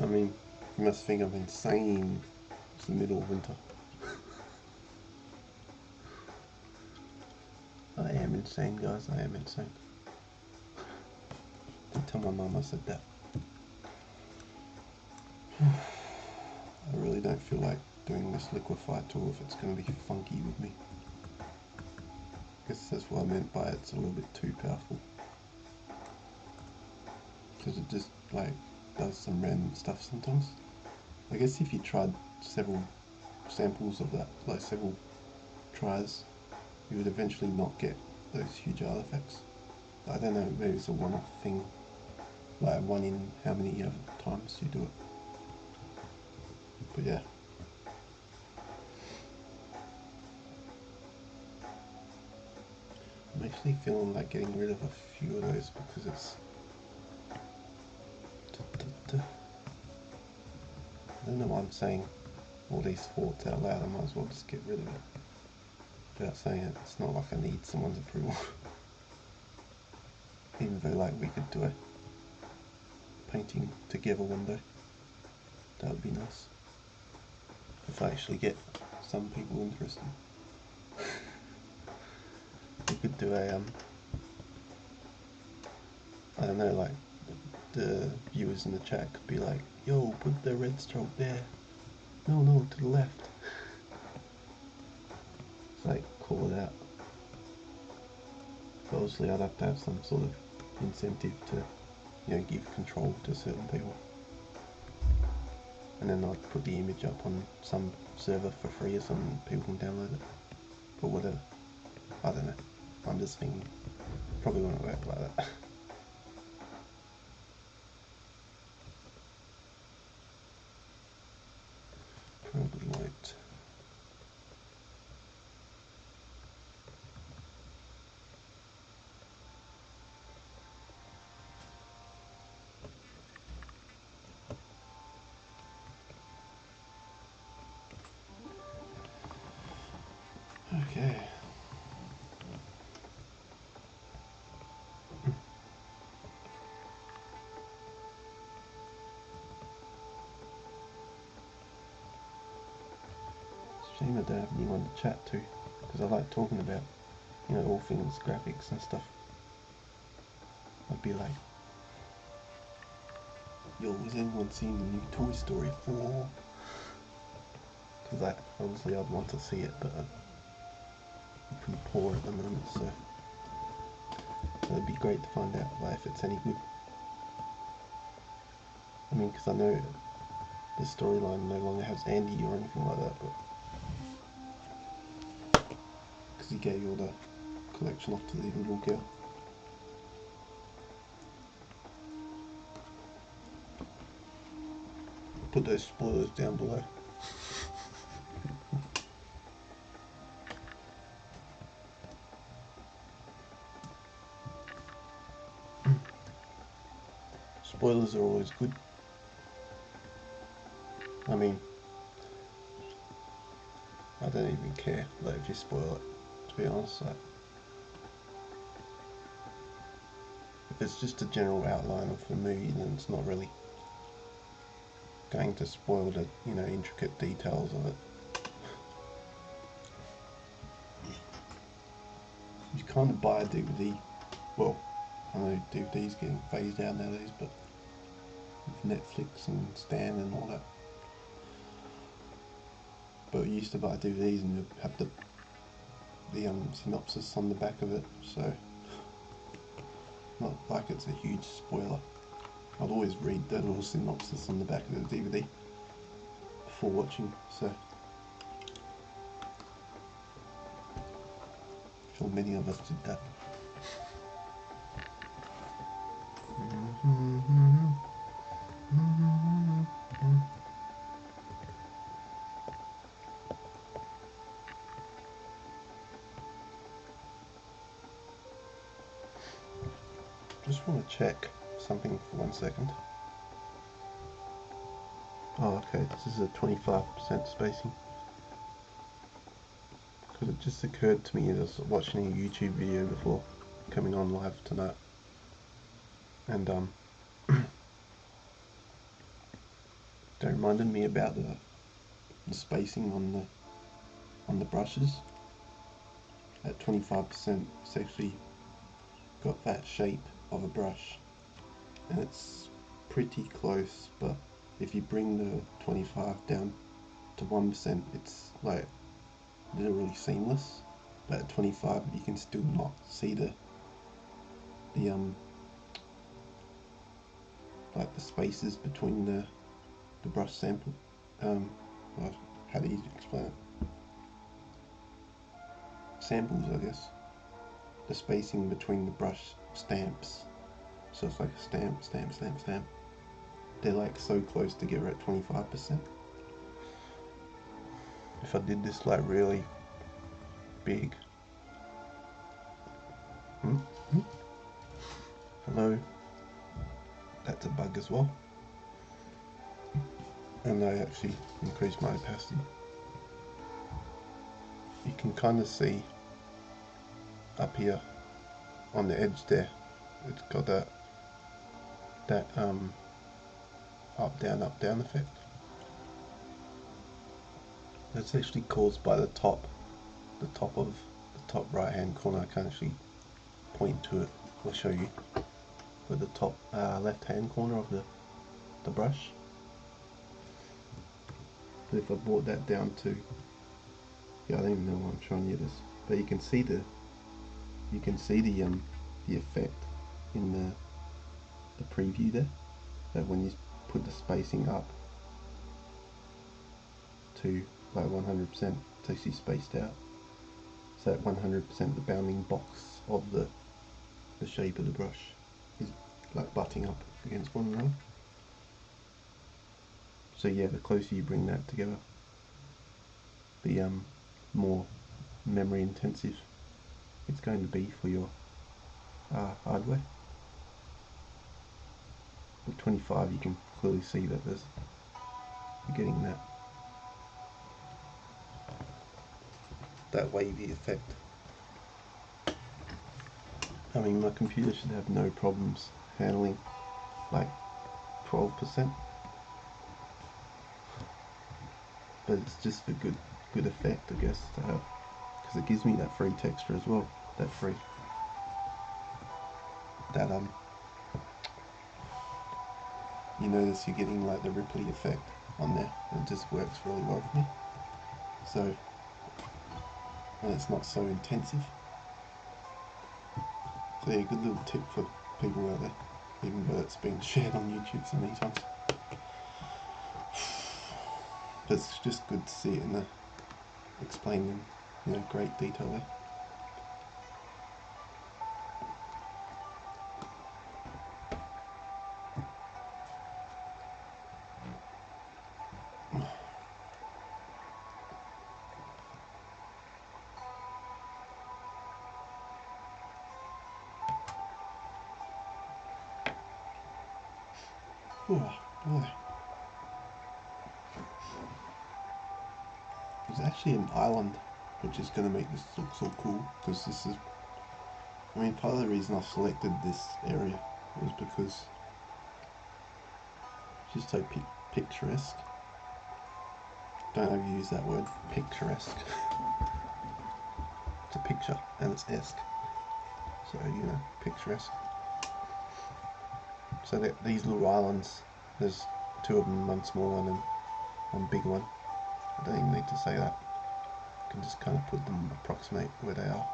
I mean, you must think I'm insane. It's the middle of winter. I am insane, guys, I am insane. Don't tell my mum I said that. I really don't feel like doing this liquefy tool if it's going to be funky with me. I guess that's what I meant by it's a little bit too powerful. Because it just like does some random stuff sometimes. I guess if you tried several samples of that, like several tries, you would eventually not get those huge artifacts. I don't know, maybe it's a one-off thing, like one in how many times you do it. But yeah. I'm actually feeling like getting rid of a few of those because it's I don't know why I'm saying all these thoughts out loud. I might as well just get rid of it without saying it. It's not like I need someone's approval. Even though like we could do a painting together one day. That would be nice. If I actually get some people interested. We could do a I don't know, like the viewers in the chat could be like, yo, put the red stroke there. No, to the left. It's like, call it out. But obviously I'd have to have some sort of incentive to, you know, give control to certain people. And then I'd put the image up on some server for free or something, people can download it. Or whatever. I don't know. I'm just thinking. Probably won't work like that. Probably won't. Okay. Shame I don't have anyone to chat to, because I like talking about, you know, all things graphics and stuff. I'd be like, yo, has anyone seen the new Toy Story 4? Because obviously I'd want to see it, but I'm pretty poor at the moment, so it'd be great to find out like, if it's any good. I mean, because I know the storyline no longer has Andy or anything like that, but because he gave all the collection off to the little girl. Put those spoilers down below. Spoilers are always good. I mean, I don't even care like if you spoil it, to be honest. Like, if it's just a general outline of the movie, then it's not really going to spoil the, you know, intricate details of it. You kind of buy a DVD. Well, I know DVD's getting phased out nowadays, but with Netflix and Stan and all that. But you used to buy DVDs and you'd have the synopsis on the back of it, so Not like it's a huge spoiler. I'd always read the little synopsis on the back of the DVD before watching, so I'm sure many of us did that. Just want to check something for 1 second. Oh, okay, this is a 25% spacing. Because it just occurred to me as I was watching a YouTube video before coming on live tonight. And that reminded me about the spacing on the brushes. At 25%, it's actually got that shape of a brush, and it's pretty close, but if you bring the 25 down to 1%, it's like literally seamless. But at 25 you can still not see the like the spaces between the brush sample. Well, how do you explain it? Samples, I guess. The spacing between the brush stamps. So it's like a stamp, stamp, stamp, stamp. They're like so close together at 25%. If I did this like really big. Hello. That's a bug as well. And I actually increased my opacity. You can kind of see up here on the edge there, it's got that up down effect. That's actually caused by the top right hand corner. I can't actually point to it. I'll show you. But the top left hand corner of the brush. But if I brought that down to, yeah, I don't even know why I'm showing you this, but you can see the effect in the preview there. That when you put the spacing up to like 100%, it's actually spaced out. So at 100%, the bounding box of the shape of the brush is like butting up against one another. So yeah, the closer you bring that together, the more memory intensive it's going to be for your hardware. With 25, you can clearly see that you're getting that wavy effect. I mean, my computer should have no problems handling like 12%, but it's just a good effect, I guess, to have, because it gives me that free texture as well. You notice you're getting like the ripply effect on there. It just works really well for me. So, and it's not so intensive. So yeah, good little tip for people out there, even though it's been shared on YouTube so many times. But it's just good to see it in explained in great detail there. Oh, boy. There's actually an island, which is going to make this look so cool, because this is, I mean, part of the reason I selected this area was because it's just so picturesque. Don't overuse that word, picturesque. It's a picture, and it's esque. So, picturesque. So these little islands, there's two of them, one small one and one big one. I don't even need to say that. You can just kind of put them, approximate where they are.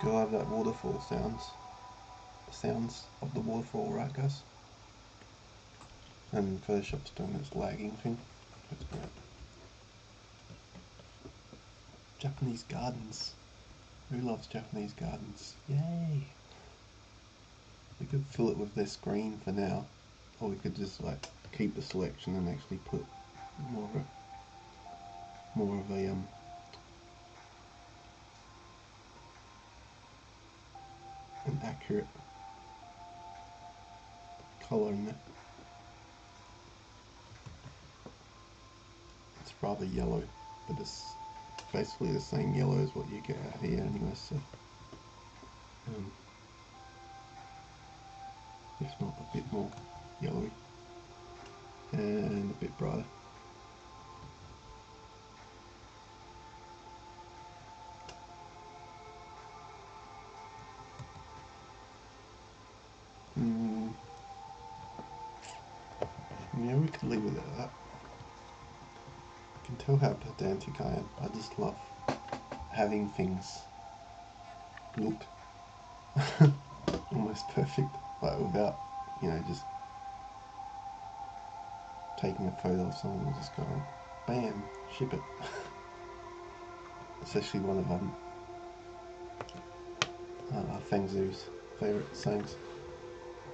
Gotta love that waterfall sounds. The sounds of the waterfall, right guys? And Photoshop's doing this lagging thing. That's great. Japanese gardens. Who loves Japanese gardens? Yay! We could fill it with this green for now. Or we could just like keep the selection and actually put more of a an accurate colour in it. It's rather yellow, but it's basically the same yellow as what you get out here anyway, so if not a bit more yellowy and a bit brighter. Yeah, we could leave it at that. You can tell how pedantic I am. I just love having things look almost perfect, but without, just taking a photo of someone and just going, bam, ship it. It's actually one of Feng Zhu's favourite sayings.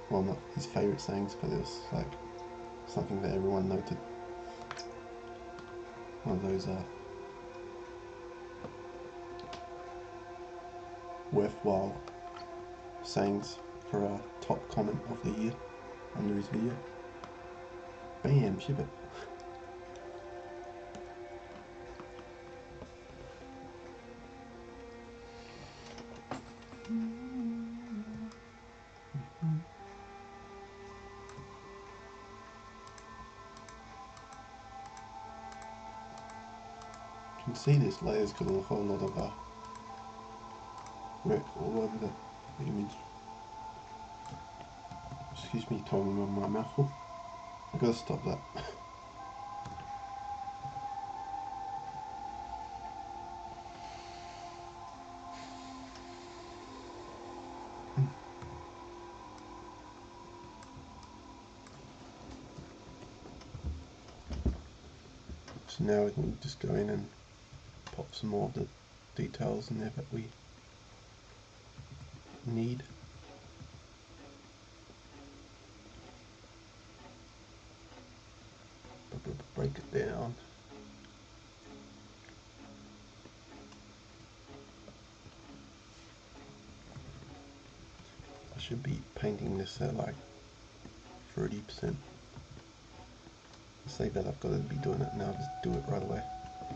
Well, not his favourite sayings, but it was like something that everyone noted. One of those worthwhile sayings for a top comment of the year under his video. Bam, ship it. You can see this layer's got a whole lot of work all over the image. Excuse me, talking on my mouthful. I've got to stop that. So now we can just go in and pop some more of the details in there that we need. Break it down. I should be painting this at like 30%. Say that I've got to be doing it now, just do it right away.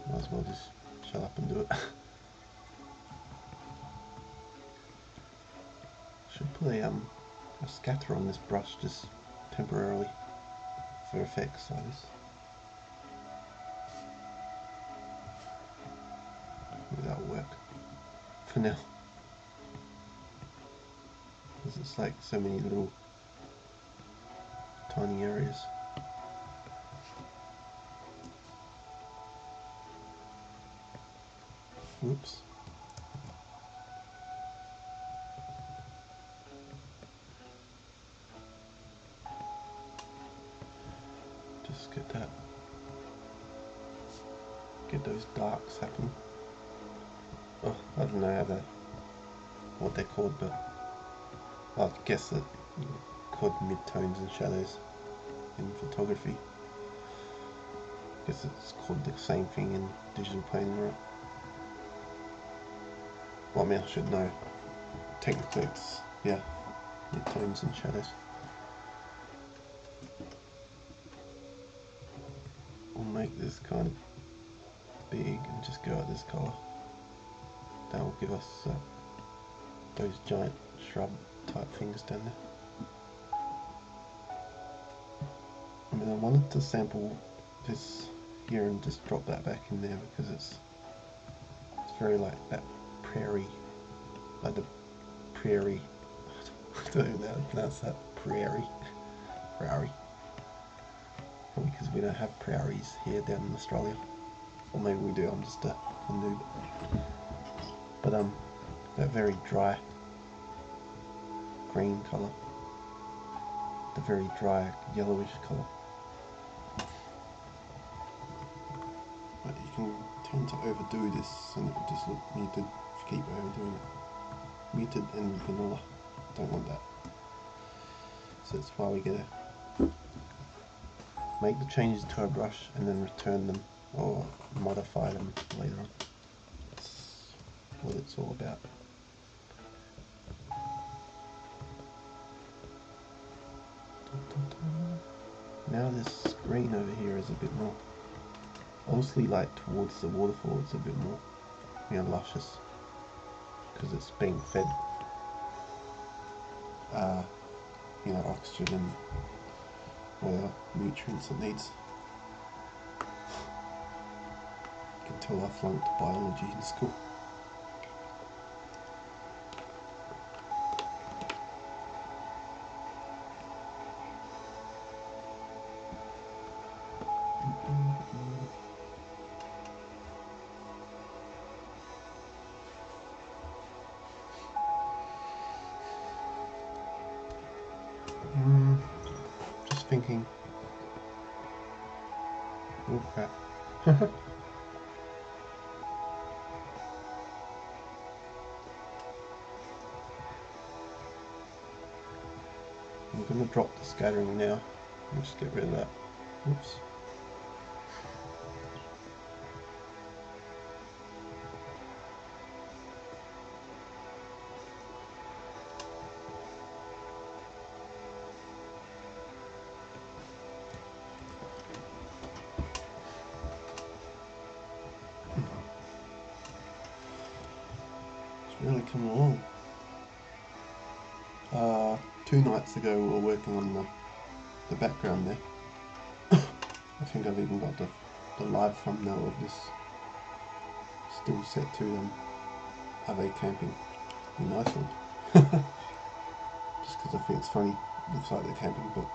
Might as well just shut up and do it. Should put a scatter on this brush just temporarily for effects, I guess. That'll work for now. Because it's like so many little tiny areas. Whoops. Just get those darks happening. Oh, I don't know what they're called, but I guess that called mid-tones and shadows in photography. I guess it's called the same thing in digital painting, right? Well, I mean, I should know. Technically, it's, yeah, mid-tones and shadows. We'll make this kind of big and just go at this colour. That will give us those giant shrub type things down there. I mean, I wanted to sample this here and just drop that back in there because it's very like that prairie, like the prairie. I don't know how to pronounce that. Prairie. Probably because we don't have prairies here down in Australia. Or maybe we do, I'm just a noob. But that very dry green colour, the very dry yellowish colour. But you can tend to overdo this and it will just look muted if you keep overdoing it. Muted and vanilla, don't want that. So that's why we gotta make the changes to our brush and then return them or modify them later on. That's what it's all about. Now this green over here is a bit more, obviously like towards the waterfall it's a bit more, luscious because it's being fed oxygen and whatever nutrients it needs. You can tell I flunked biology in school. Just thinking. Oh crap. I'm going to drop the scattering now and just get rid of that. Oops. Really come along. 2 nights ago we were working on the background there. I think I've even got the live thumbnail of this still set to Are They Camping? A nice one. Just because I think it's funny, looks like they're camping, but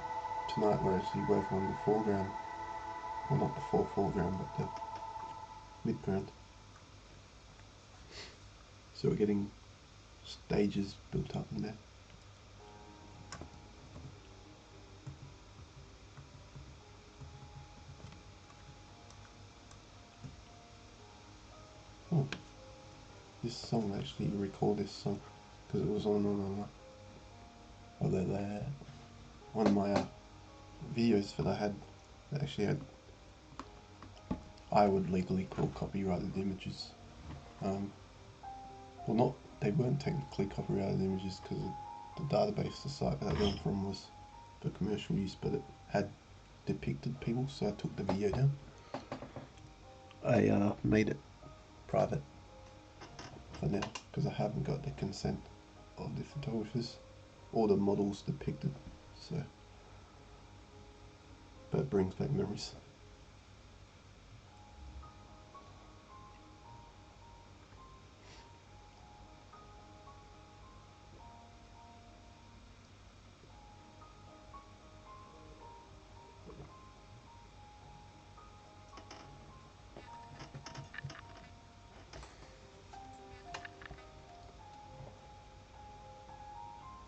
tonight we're actually working on the foreground. Well, not the foreground, but the midground. So we're getting stages built up in there. Oh, this song actually, you recall this song because it was on one of my videos that I had that actually had, I would legally call copyrighted images. Well, not, they weren't technically copyrighted images because the database, the site that I got them from was for commercial use, but it had depicted people, so I took the video down. I made it private for now because I haven't got the consent of the photographers or the models depicted, so, but it brings back memories.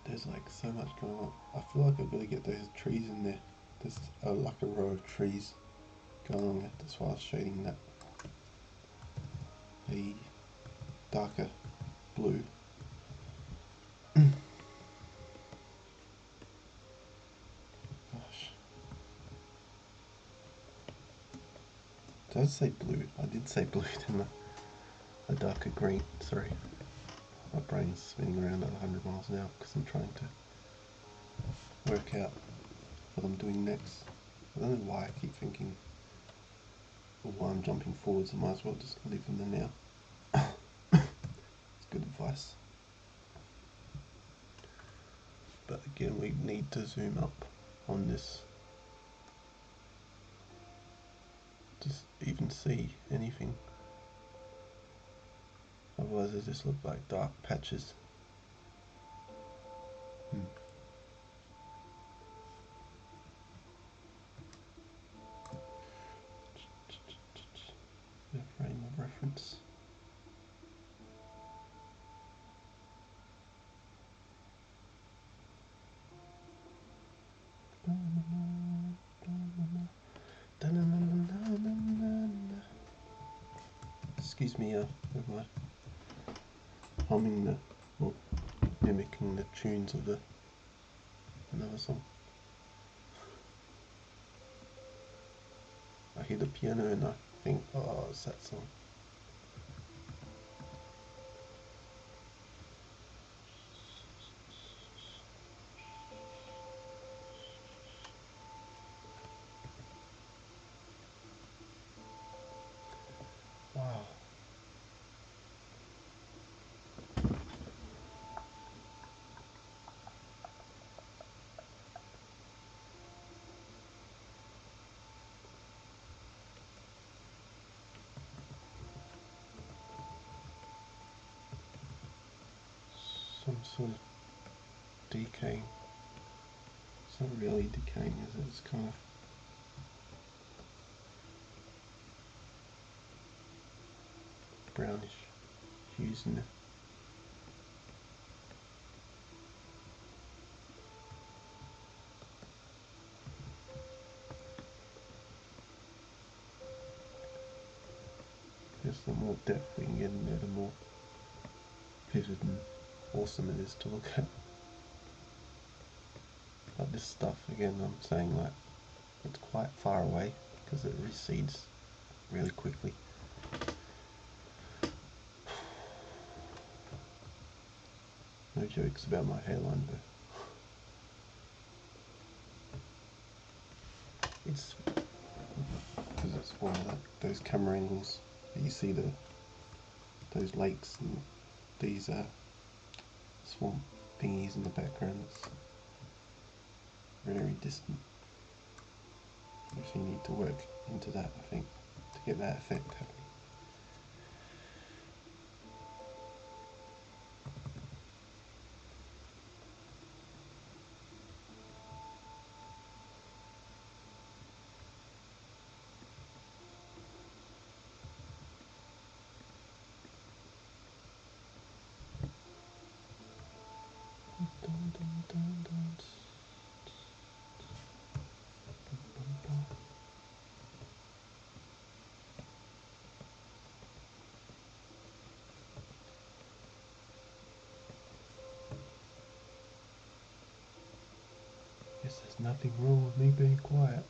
There's like so much going on. I feel like I've got to get those trees in there. There's like a row of trees going on there. That's why I was shading that a darker blue. Gosh. Did I say blue? I did say blue, didn't I? A darker green, sorry. My brain's spinning around at 100 miles an hour because I'm trying to work out what I'm doing next. I don't know why I keep thinking, well, while I'm jumping forwards I might as well just live in the now. It's good advice. But again, we need to zoom up on this. Just even see anything. Otherwise they just look like dark patches. The frame of reference. excuse me with my humming the, or mimicking the tunes of another song. I hear the piano and I think, oh, it's that song. Wow. Some sort of decaying. It's not really decaying, is it? It's kind of brownish hues in there. I guess the more depth we can get in there, the more vivid and awesome it is to look at. But this stuff, again, I'm saying, like, it's quite far away because it recedes really quickly. No jokes about my hairline though. It's because it's one of those camera angles that you see those lakes and these swamp thingies in the background. It's very distant. Actually need to work into that, I think, to get that effect happening. Guess there's nothing wrong with me being quiet.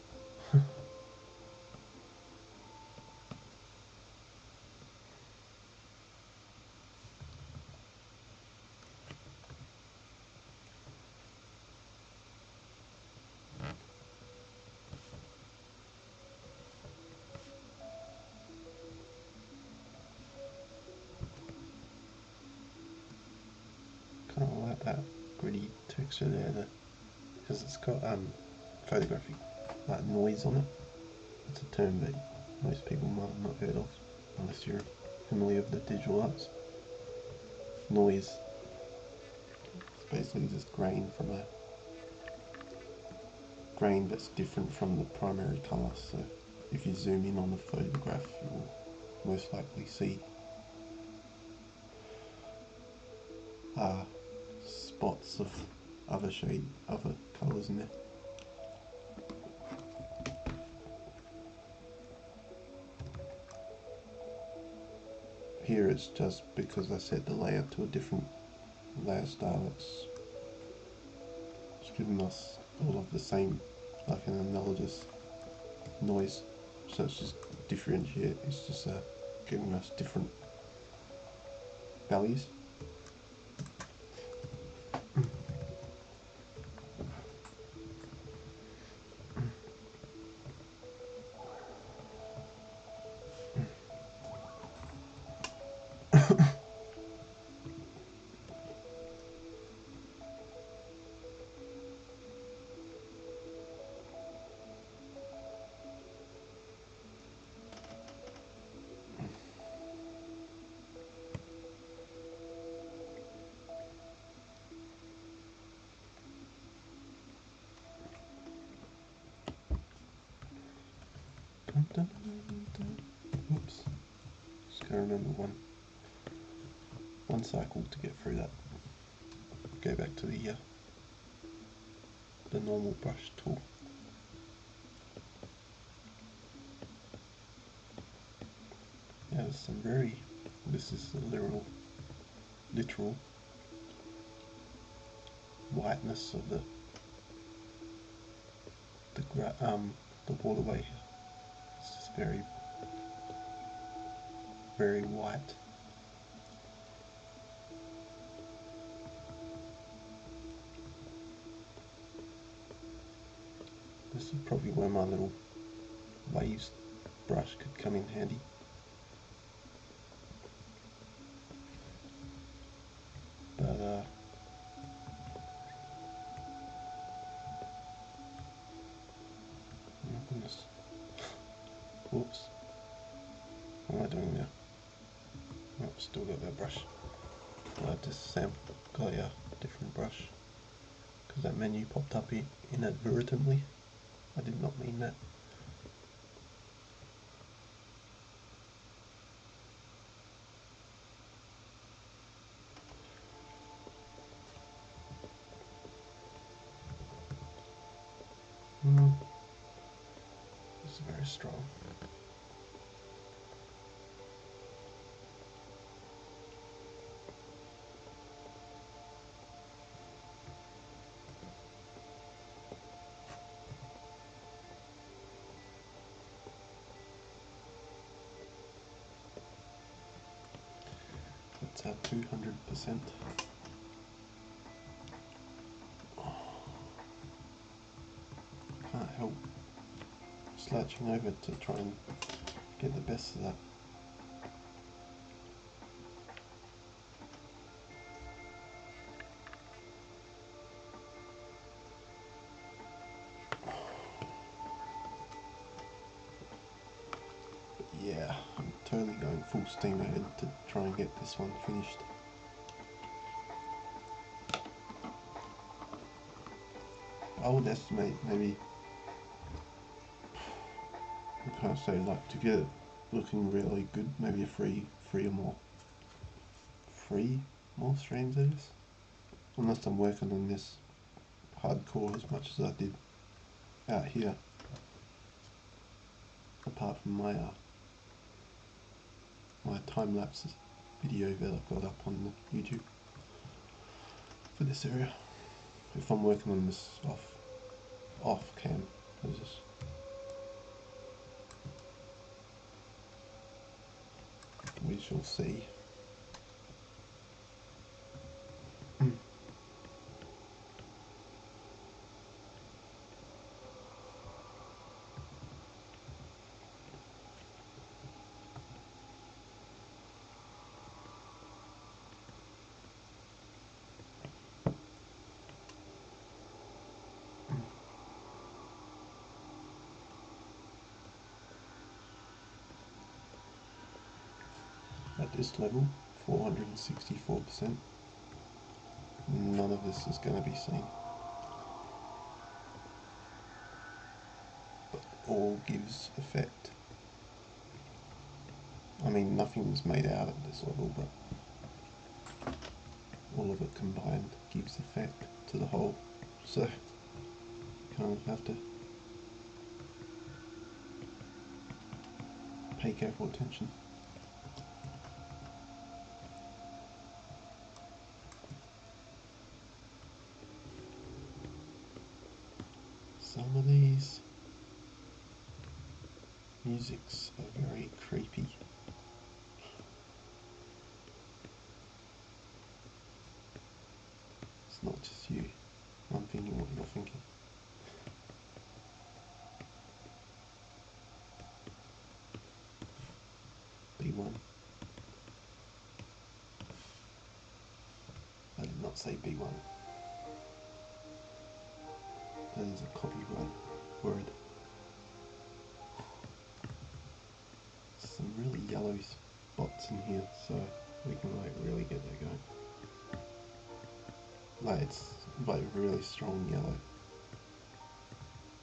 Kind of like that gritty texture there, because it's got photographic like noise on it. It's a term that most people might have not heard of unless you're familiar with the digital arts. Noise. It's basically just grain that's different from the primary colour. So if you zoom in on the photograph, you will most likely see spots of other colours in there. Here it's just because I set the layer to a different layer style, it's giving us all of the same, like an analogous noise, so it's just differentiate, it's just giving us different values. Oops. Just gotta remember one cycle to get through that. Go back to the normal brush tool. There's some this is the literal whiteness of the waterway. It's just very, very white. This is probably where my little waves brush could come in handy. But oh goodness. Whoops. What am I doing now? Oh, still got that brush. I just got a different brush because that menu popped up inadvertently. I did not mean that. This is very strong. That's our 200%. Can't help slouching over to try and get the best of that. But yeah, I'm totally going full steam ahead to try and get this one finished. I would estimate maybe, I can't say, like, to get it looking really good, maybe a three more streams of this, unless I'm working on this hardcore as much as I did out here, apart from my my time-lapse video that I've got up on the YouTube for this area. If I'm working on this off cam, we shall see. At this level, 464%, none of this is going to be seen, but all gives effect. I mean, nothing's made out at this level, but all of it combined gives effect to the whole, so you kind of have to pay careful attention. Some of these musics are very creepy. It's not just you. I'm thinking what you're thinking. B1. I did not say B1. That is a copyright word. Some really yellow spots in here, so we can like really get that going. Like it's like really strong yellow.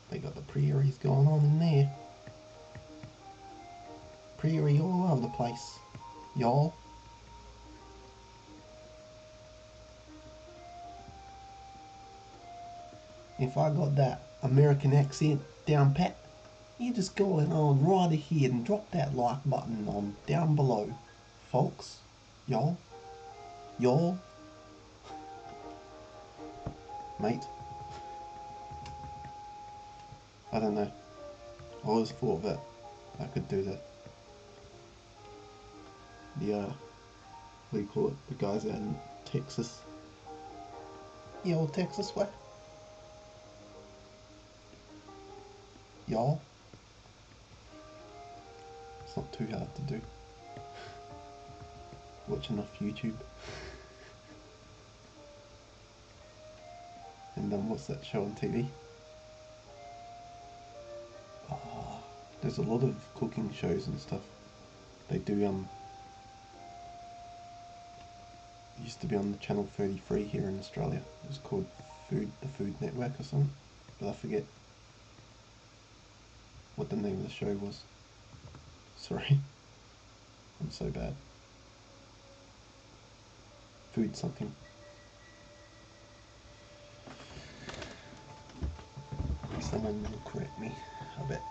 They got the prairies going on in there. Prairie all over the place, y'all. If I got that American accent down pat, you just go on right ahead and drop that like button on down below, folks. Y'all, mate. I don't know. I always thought that I could do that. What do you call it? The guys out in Texas. Texas way. Y'all. It's not too hard to do. Watch enough YouTube. And what's that show on TV? Oh, there's a lot of cooking shows and stuff. They do used to be on the Channel 33 here in Australia. It was called the Food Network or something, but I forget what the name of the show was. Sorry, I'm so bad. Food something. Someone will correct me, I bet.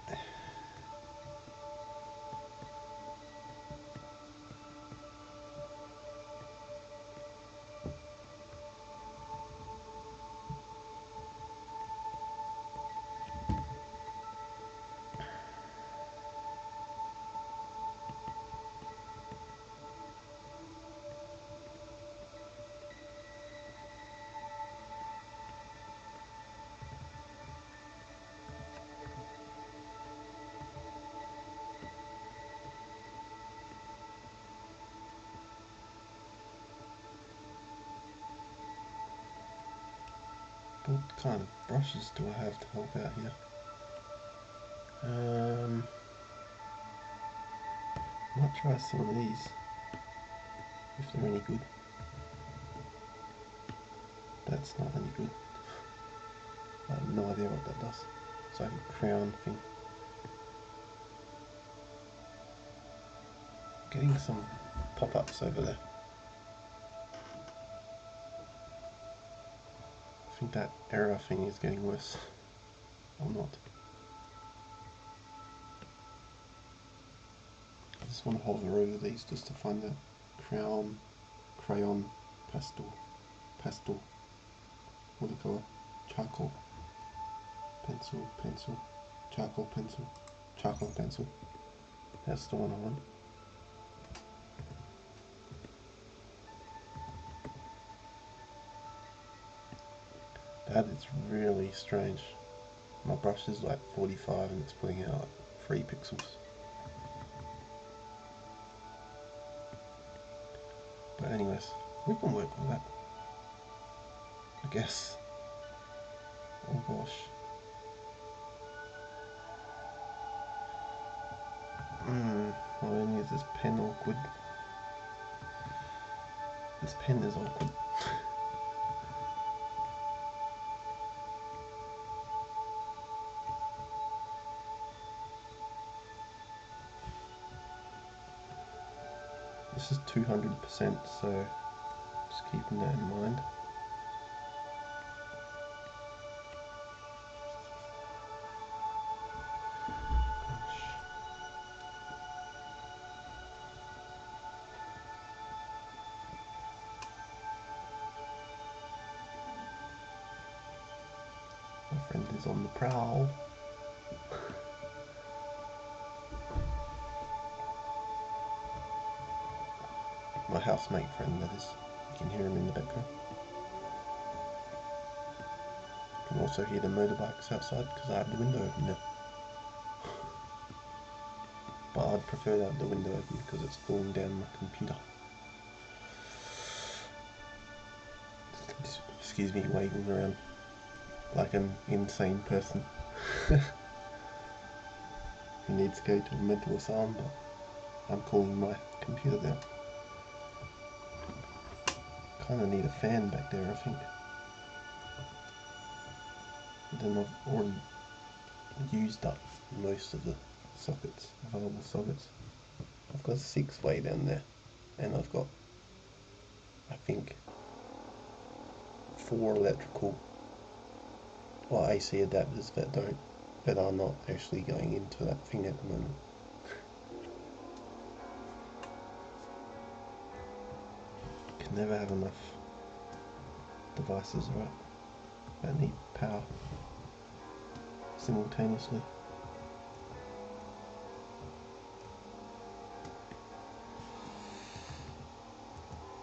What kind of brushes do I have to help out here? Might try some of these, if they're any good. That's not any good. I have no idea what that does. It's like a crown thing. Getting some pop-ups over there. I think that error thing is getting worse. Or not. I just want to hover over these just to find the crayon, pastel, watercolor, charcoal, pencil, charcoal pencil. That's the one I want. That is really strange. My brush is like 45 and it's putting out like 3 pixels. But anyways, we can work with that, I guess. Oh gosh. I don't use this pen awkward. This pen is awkward. This is 200%, so just keeping that in mind. My friend is on the prowl. My housemate friend, that is. You can hear him in the background. You can also hear the motorbikes outside because I have the window open now. But I'd prefer to have the window open because it's cooling down my computer. Excuse me, waving around like an insane person who needs to go to a mental asylum, but I'm cooling my computer down. Kinda need a fan back there, I think. But then I've already used up most of the available sockets. I've got a 6-way down there, and I've got, I think, 4 electrical or AC adapters that don't but are not actually going into that thing at the moment. Can never have enough devices, right, that need power simultaneously.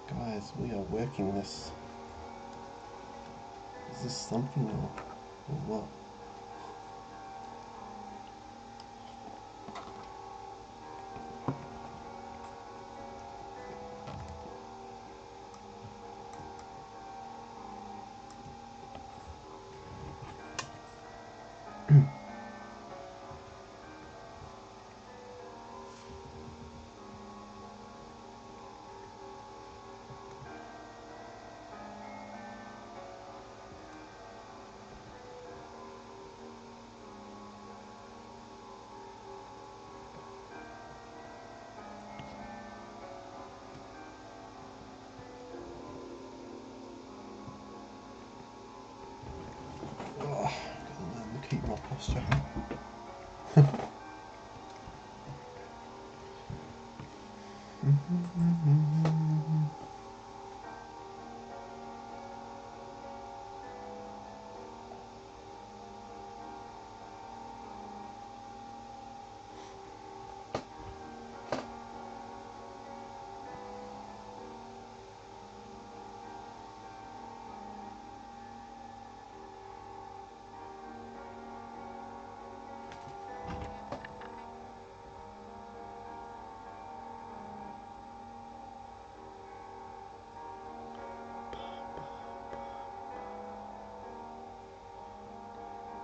Guys, we are working this. Is this something or what? Oh, gotta learn to keep my posture.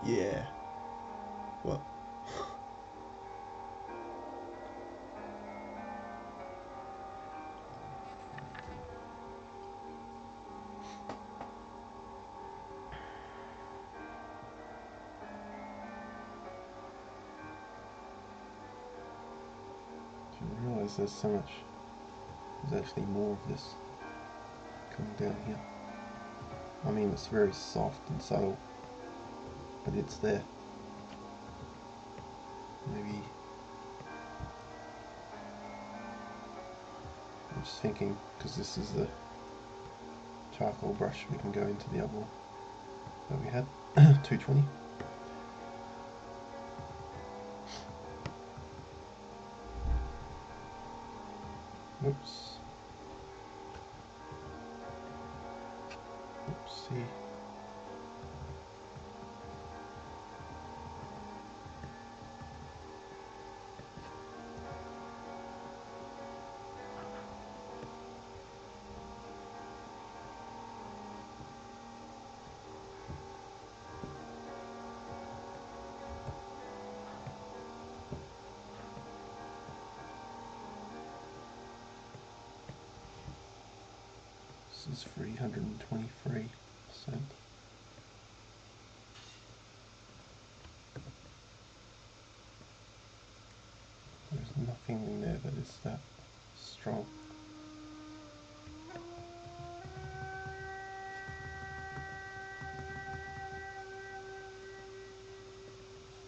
Yeah. What? Do you realise there's so much? There's actually more of this coming down here. I mean, it's very soft and subtle, but it's there. Maybe I'm just thinking, because this is the charcoal brush, we can go into the other one that we had, 220. Oops. Oopsie. This is 323%. There's nothing in there that is that strong.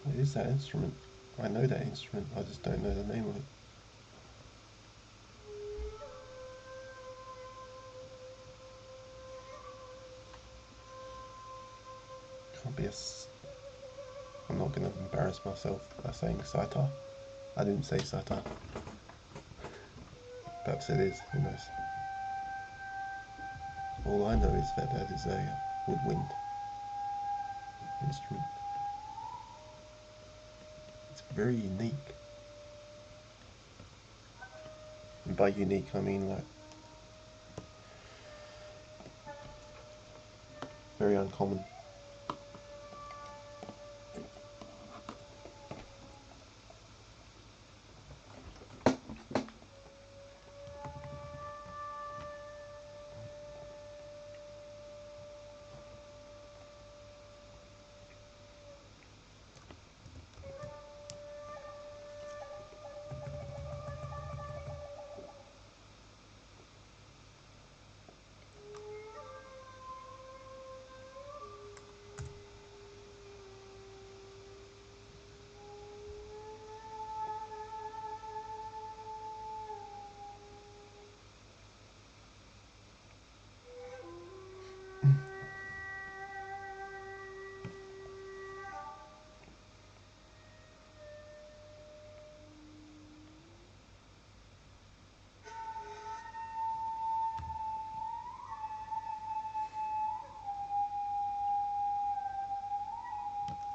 What is that instrument? I know that instrument, I just don't know the name of it. Can't be I'm not going to embarrass myself by saying sitar. I didn't say sitar. Perhaps it is, who knows. All I know is that that is a woodwind instrument. It's very unique. And by unique I mean like very uncommon.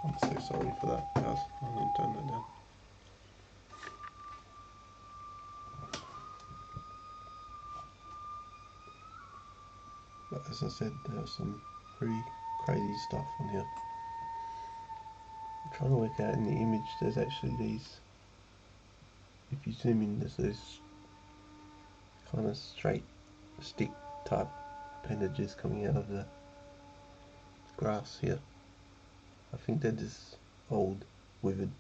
I'm so sorry for that, guys. I'm going to turn that down. But as I said, there was some pretty crazy stuff on here. I'm trying to work out in the image, there's actually these, if you zoom in, there's those kind of straight stick type appendages coming out of the grass here. I think they're just old withered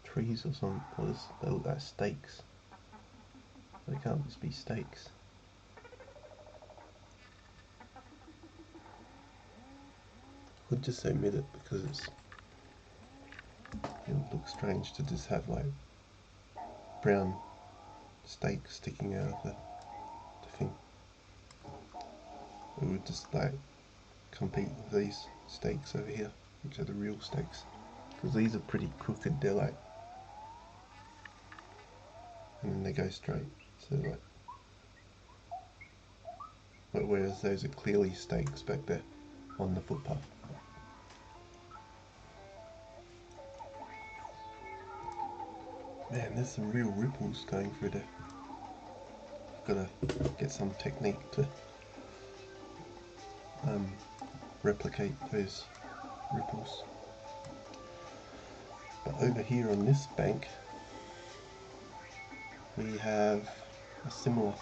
trees or something, or they look like stakes. They can't just be stakes. I could just omit it because it would look strange to just have like brown stakes sticking out of the thing. It would just like compete with these stakes over here, which are the real stakes, because these are pretty crooked. They're like, and then they go straight. So like, but whereas those are clearly stakes back there on the footpath. Man, there's some real ripples going through there. I've got to get some technique to replicate those ripples. But over here on this bank, we have a similar.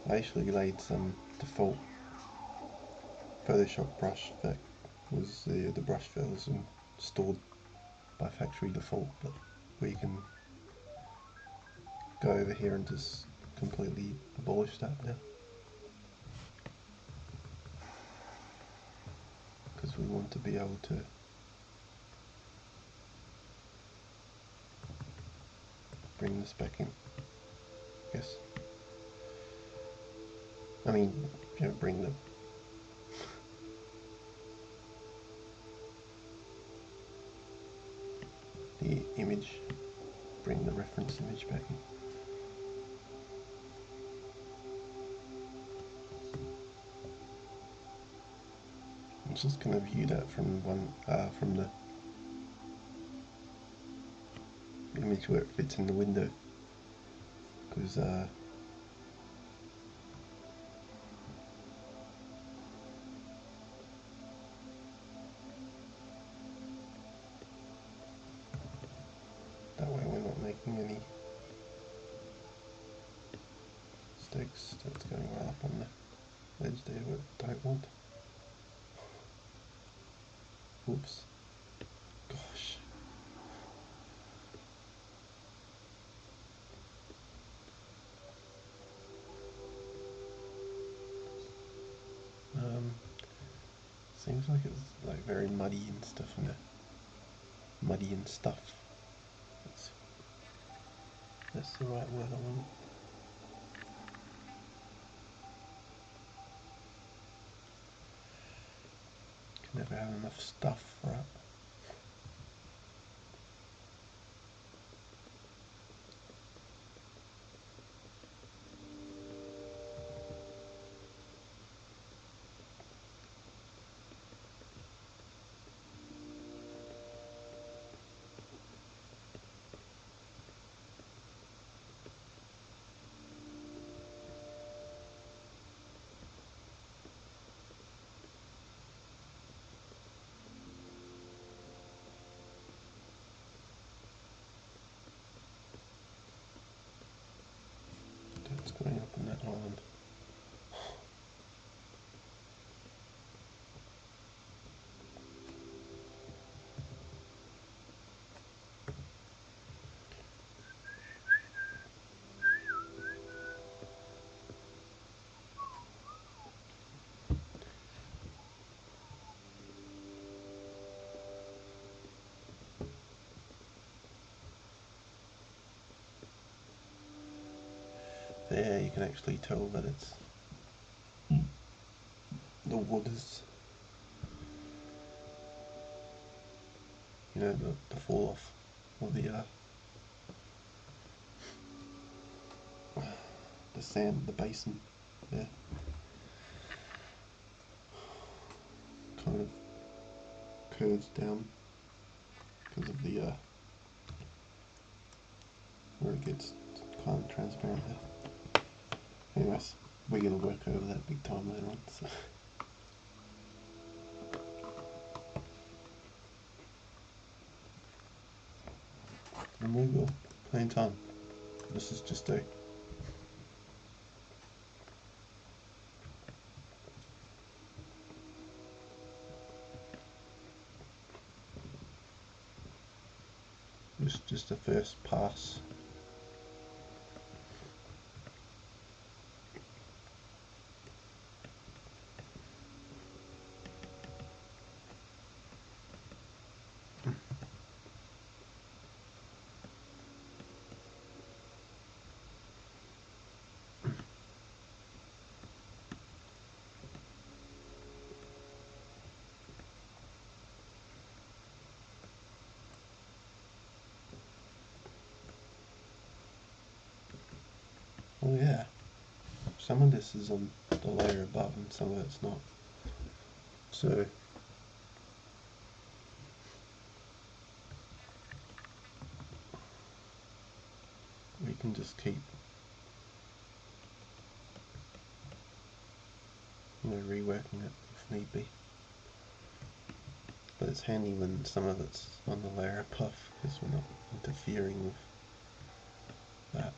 I actually laid some default Photoshop brush that was the brush that was installed by factory default, but we can go over here and just completely abolish that now, because we want to be able to bring this back in, I guess. I mean, you know, bring the image, bring the reference image back in. I'm just going to view that from from the image where it fits in the window, because that way we're not making any mistakes. That's going right up on the edge there where I don't want. Whoops. Gosh. Seems like it's like very muddy and stuff in there. Muddy and stuff. That's the right word I want. Can never have enough stuff, right? That's going up on that island. There you can actually tell that it's the wood is, you know, the fall off of the sand, the basin there, kind of curves down because of the where it gets kind of transparent there. Anyways, we're gonna work over that big time later on. So. And we will, plain time. This is just a just a first pass. Oh yeah, some of this is on the layer above and some of it's not. So we can just keep, reworking it if need be. But it's handy when some of it's on the layer above because we're not interfering with that.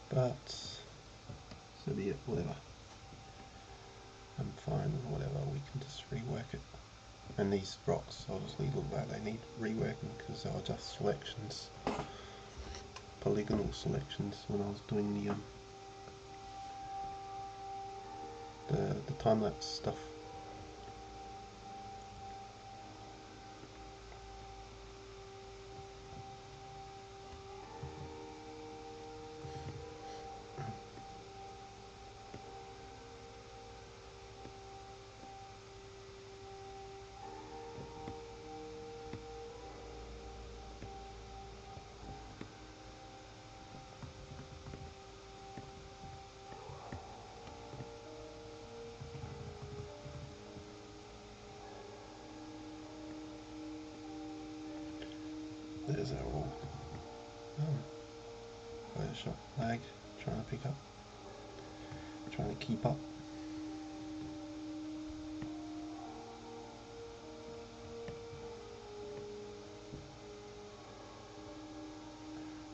But so be it, whatever. I'm fine with whatever, we can just rework it. And these rocks obviously look like they need reworking because they are just selections, polygonal selections when I was doing the time-lapse stuff. There's our old Photoshop lag, trying to keep up.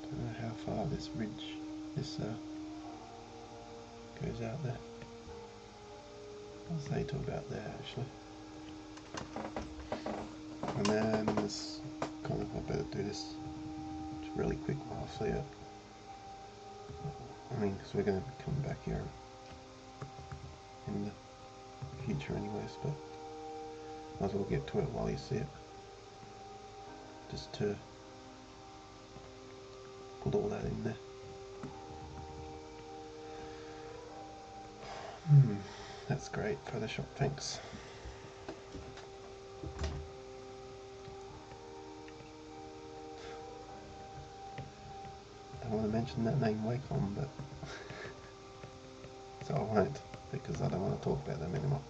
Don't know how far this ridge, goes out there. I'll say to about there actually. And then this kind of, I better do this really quick while I see it. I mean, because we're going to be coming back here in the future anyways, but might as well get to it while you see it. Just to put all that in there. That's great, Photoshop, thanks. I want to mention that name Wacom, but so I won't, because I don't want to talk about them anymore.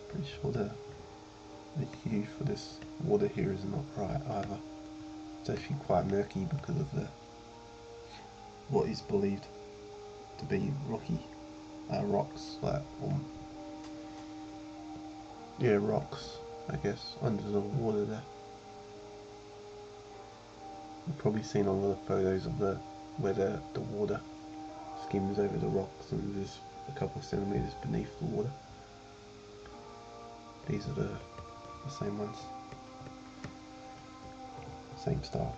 Pretty sure the hue for this water here is not right either. It's actually quite murky because of what is believed to be rocks, like rocks, I guess, under the water there. You've probably seen a lot of photos of where the water skims over the rocks and there's a couple of centimeters beneath the water. These are the same ones, same style.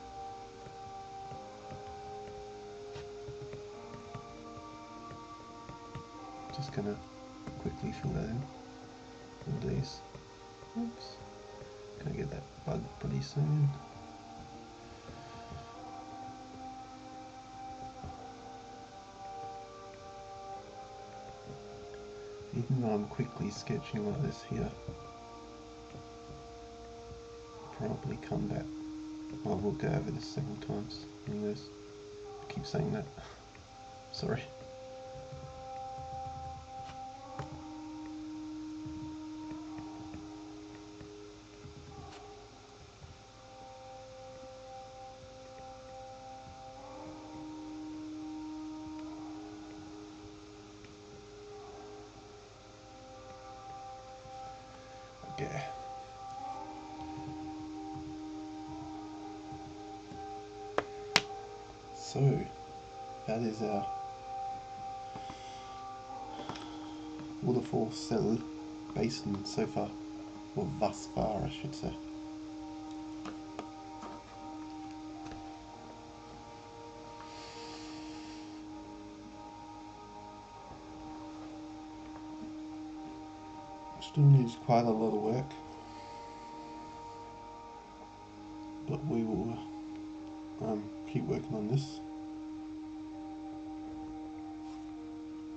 Just gonna quickly fill that in. All these. Oops. Gonna get that bug pretty soon. Even though I'm quickly sketching like this here, probably come back. I will go over this several times. Anyways, I keep saying that. Sorry. Okay. So, that is our Waterfall Sel basin so far, or thus far I should say. Still needs quite a lot of work, but we will keep working on this.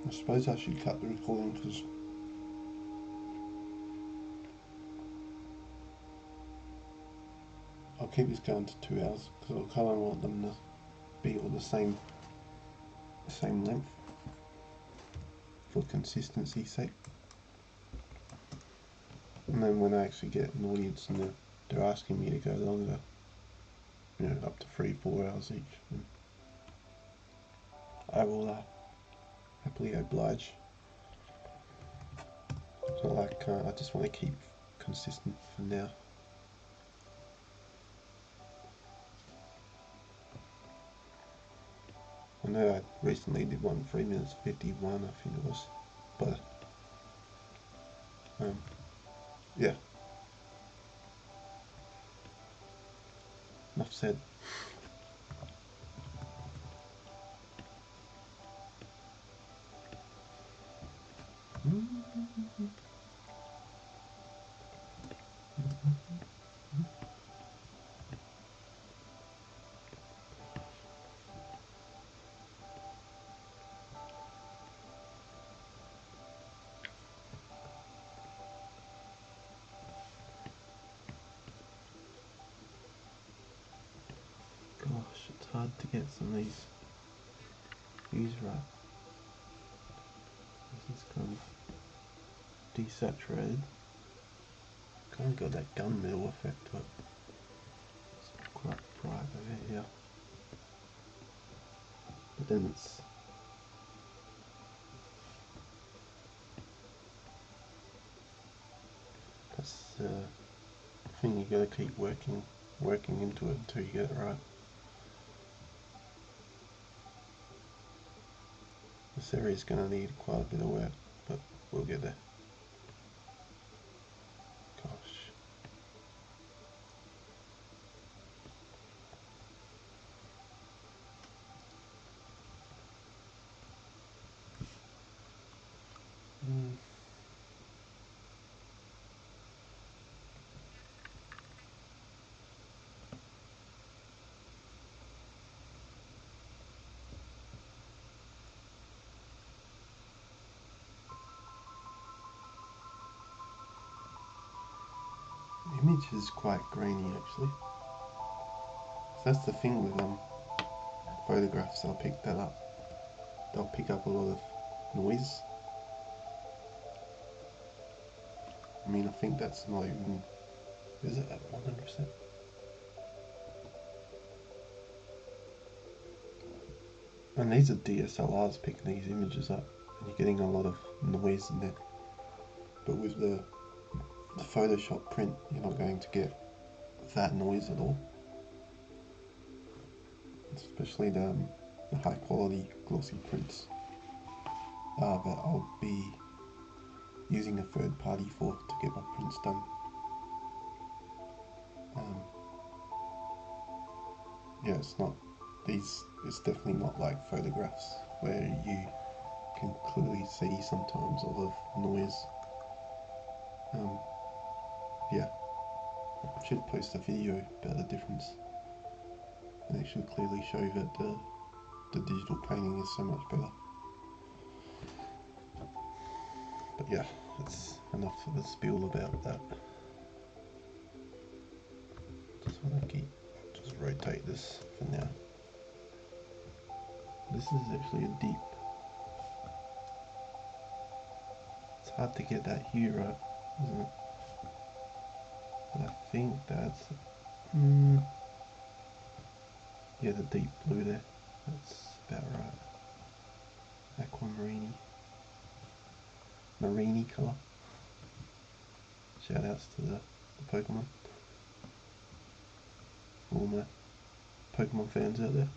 I suppose I should cut the recording because I'll keep this going to 2 hours because I kind of want them to be all the same length for consistency's sake. And then when I actually get an audience and they're asking me to go longer, you know, up to 3-4 hours each, and I will happily oblige. So like, I just want to keep consistent for now. I know I recently did one 3 minutes 51, I think it was, but yeah. Enough said. Gosh, it's hard to get some of these hues right. This is kind of desaturated. Kind of got that gunmetal effect to it. It's quite bright over here. But then it's that's the thing, you gotta keep working into it until you get it right. This area is gonna need quite a bit of work, but we'll get there. Gosh. The image is quite grainy actually. So that's the thing with photographs, I'll pick that up. They'll pick up a lot of noise. I mean, I think that's not even, is it at 100%? And these are DSLRs picking these images up, and you're getting a lot of noise in there. But with the Photoshop print, you're not going to get that noise at all. Especially the high quality glossy prints that I'll be using a third party for to get my prints done. Yeah, it's definitely not like photographs where you can clearly see sometimes a lot of noise. Yeah, I should post a video about the difference, and it should clearly show that the digital painting is so much better. But yeah, that's enough of the spiel about that. Just want to just rotate this for now. This is actually a deep. It's hard to get that hue right, isn't it? But I think that's yeah, the deep blue there. That's about right. Aquamarine, marini colour. Shout outs to the Pokemon. All my Pokemon fans out there.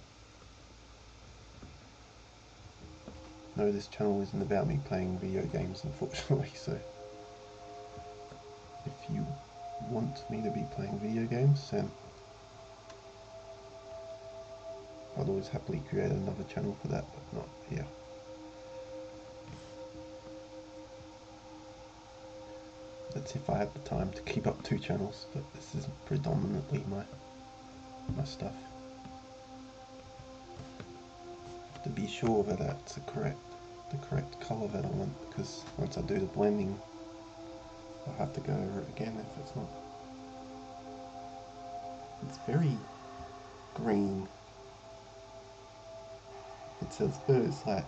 No, this channel isn't about me playing video games, unfortunately, so if you want me to be playing video games, then I'd always happily create another channel for that, but not here. That's if I have the time to keep up 2 channels, but this is predominantly my stuff. To be sure that that's the correct colour that I want, because once I do the blending I'll have to go over it again if it's not. It's very green. It says it's like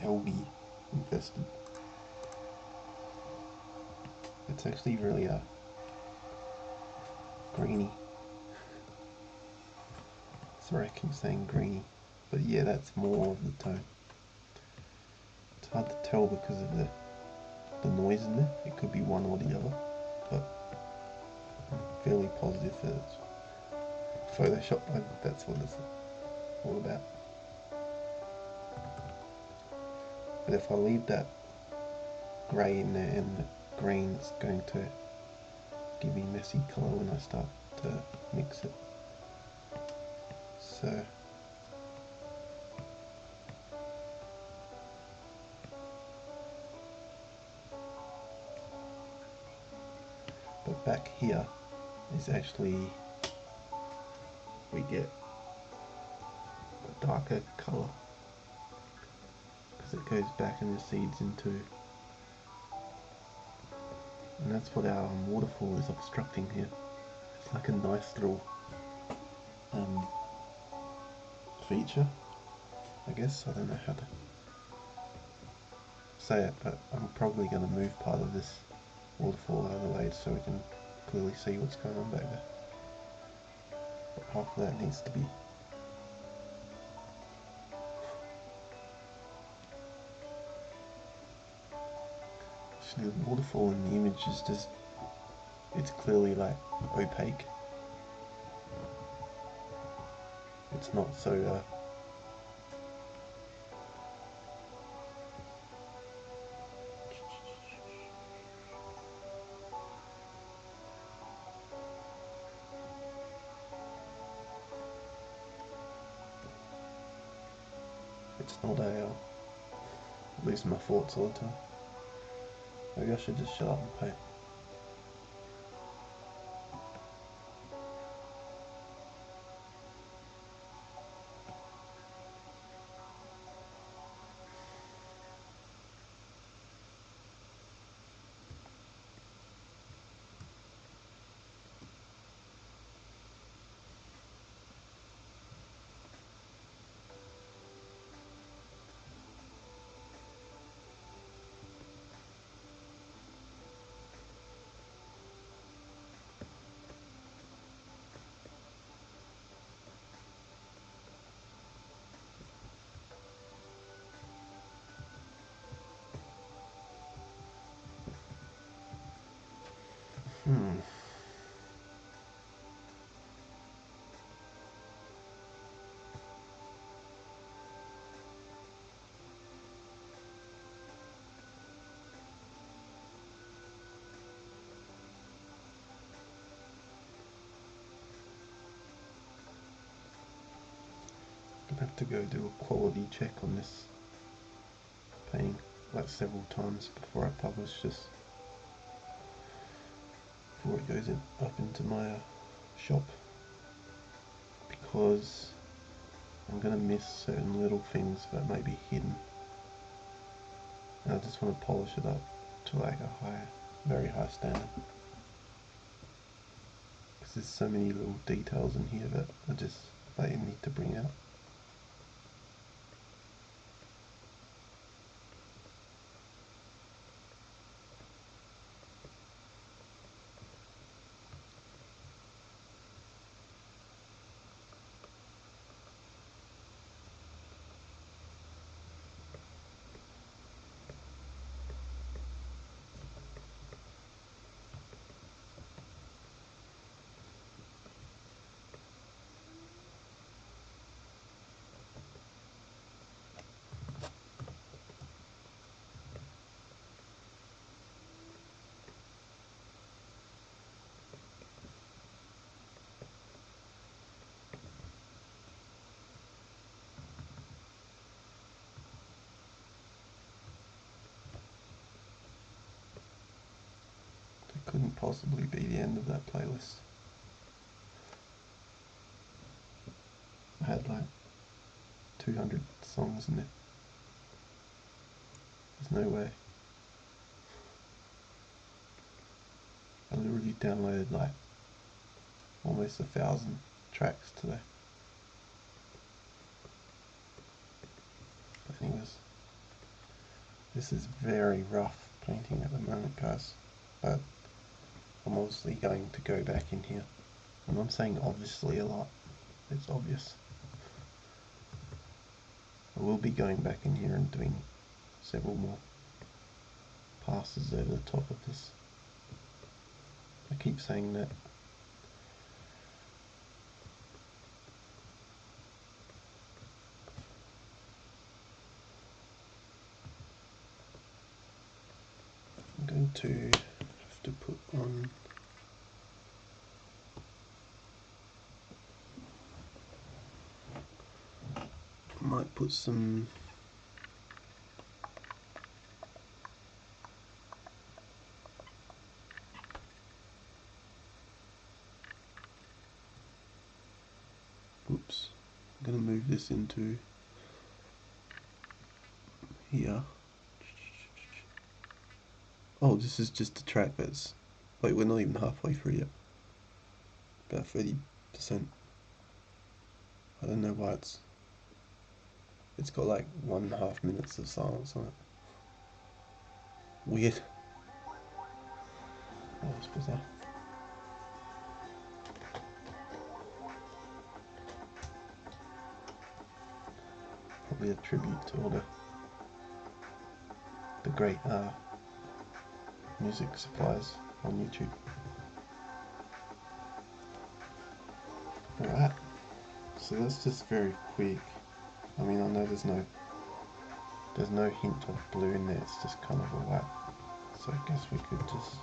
algae infested. It's actually really greeny. Sorry, I keep saying greeny, but yeah, that's more of the tone. It's hard to tell because of the noise in there. It could be one or the other, but I'm fairly positive that it's Photoshop. That's what it's all about. But if I leave that grey in there and the green, it's going to give me messy colour when I start to mix it. So but back here is actually, we get a darker colour because it goes back and recedes into, and that's what our waterfall is obstructing here. It's like a nice little feature, I guess. I don't know how to say it, but I'm probably going to move part of this waterfall out of the way so we can clearly see what's going on back there. But half of that needs to be actually, the waterfall in the image is just, it's clearly like opaque. It's not so it's not losing my thoughts all the time. Maybe I should just shut up and paint. I have to go do a quality check on this painting like several times before I publish this, before it goes up into my shop, because I'm going to miss certain little things that may be hidden and I just want to polish it up to like a very high standard. Because there's so many little details in here that I just need to bring out. Couldn't possibly be the end of that playlist. I had like 200 songs in it. There's no way. I literally downloaded like almost 1,000 tracks today. But anyways, this is very rough painting at the moment, guys. But I'm obviously going to go back in here. And I'm saying obviously a lot. It's obvious. I will be going back in here and doing several more passes over the top of this. I keep saying that. I'm going to have to put on might put some oops, I'm going to move this into here. Oh, this is just a track that's, wait, we're not even halfway through yet. About 30%. I don't know why it's got like 1.5 minutes of silence on it. Weird. Oh, that's bizarre. Probably a tribute to all the great music suppliers on YouTube. Alright, so that's just very quick. I mean, I know there's no hint of blue in there, it's just kind of a white. So I guess we could just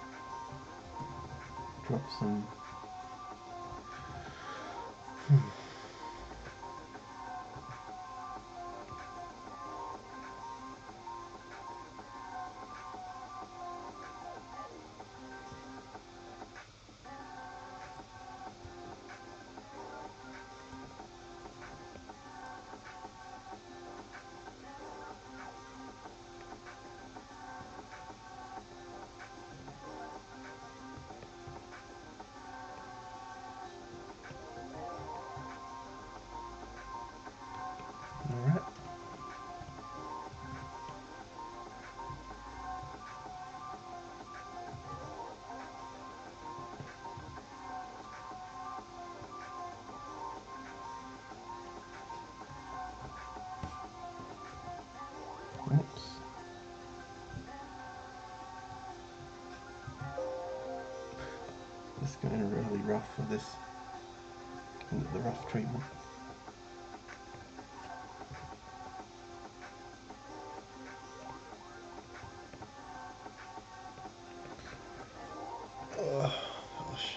drop some alright. Oops. It's going really rough for this. Into the rough treatment. Oh gosh.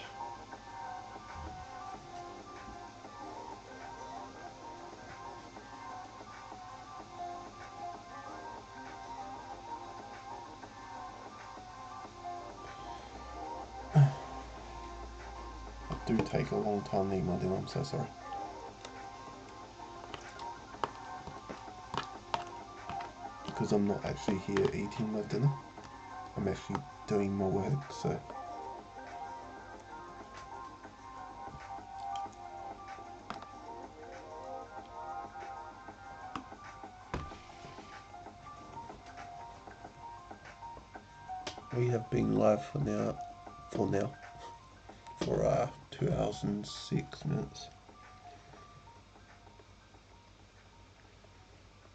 I do take a long time to eat my dinner, I'm so sorry. Because I'm not actually here eating my dinner. I'm actually doing my work, so we have been live for 2 hours and 6 minutes.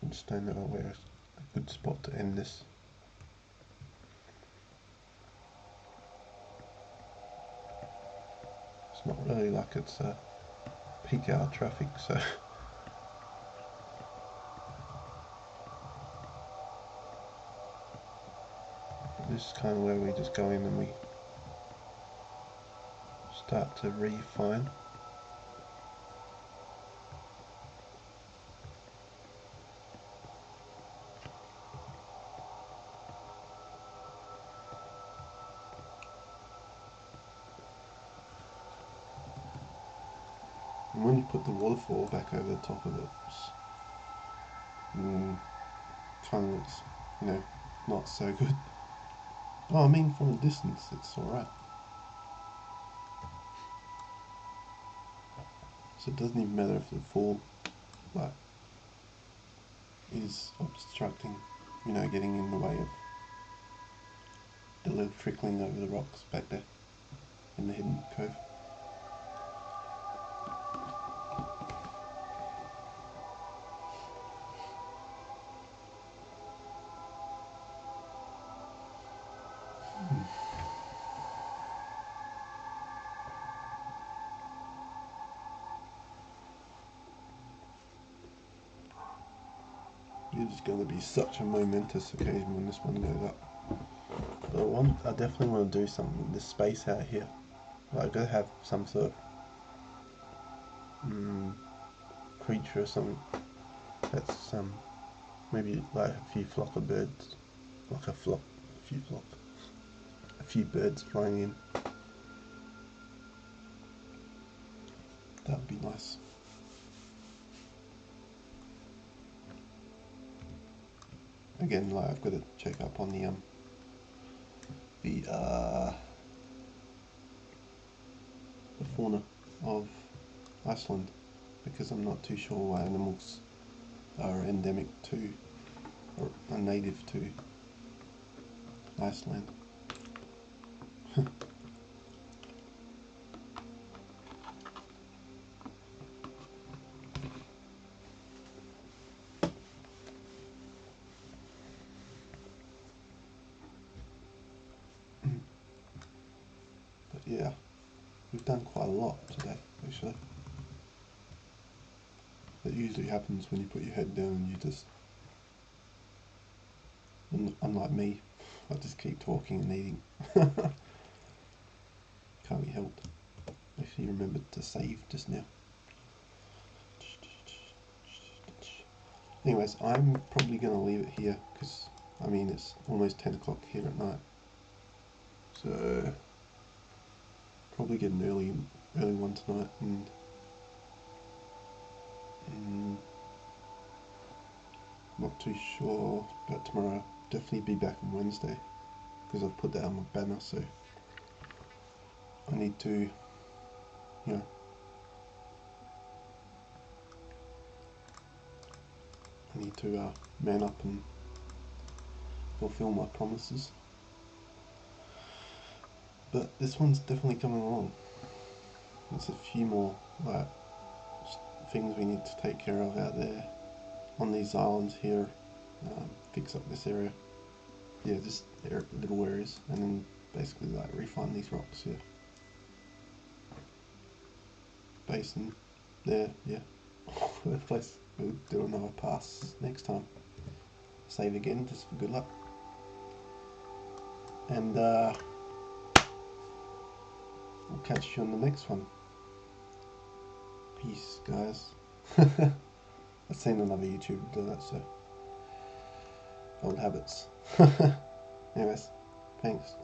I just don't know where a good spot to end this. It's not really like it's peak hour traffic, so this is kind of where we just go in and we start to refine. And when you put the waterfall back over the top of it, kind of looks, not so good. Oh, I mean, from a distance, it's alright. So it doesn't even matter if the fall, is obstructing, getting in the way of the little trickling over the rocks back there in the hidden cove. It is going to be such a momentous occasion when this one goes up. But I definitely want to do something with this space out here. I've got to have some sort of creature or something that's maybe like a few flock of birds, like a few birds flying in. That would be nice. Again, I've got to check up on the fauna of Iceland, because I'm not too sure what animals are endemic to or are native to Iceland. But yeah, we've done quite a lot today, actually. That usually happens when you put your head down and you just, unlike me, I just keep talking and eating. Can't be helped. Actually remembered to save just now. Anyways, I'm probably going to leave it here, because, it's almost 10 o'clock here at night. So, probably get an early one tonight, and not too sure about tomorrow. Definitely be back on Wednesday, because I've put that on my banner, so I need to, man up and fulfill my promises. But this one's definitely coming along. There's a few more things we need to take care of out there on these islands here. Fix up this area. Yeah, just little areas, and then basically refine these rocks here. Basin there, yeah. That place. We'll do another pass next time. Save again, just for good luck. And we'll catch you on the next one. Peace, guys. I've seen another YouTuber do that, so old habits. Anyways, thanks.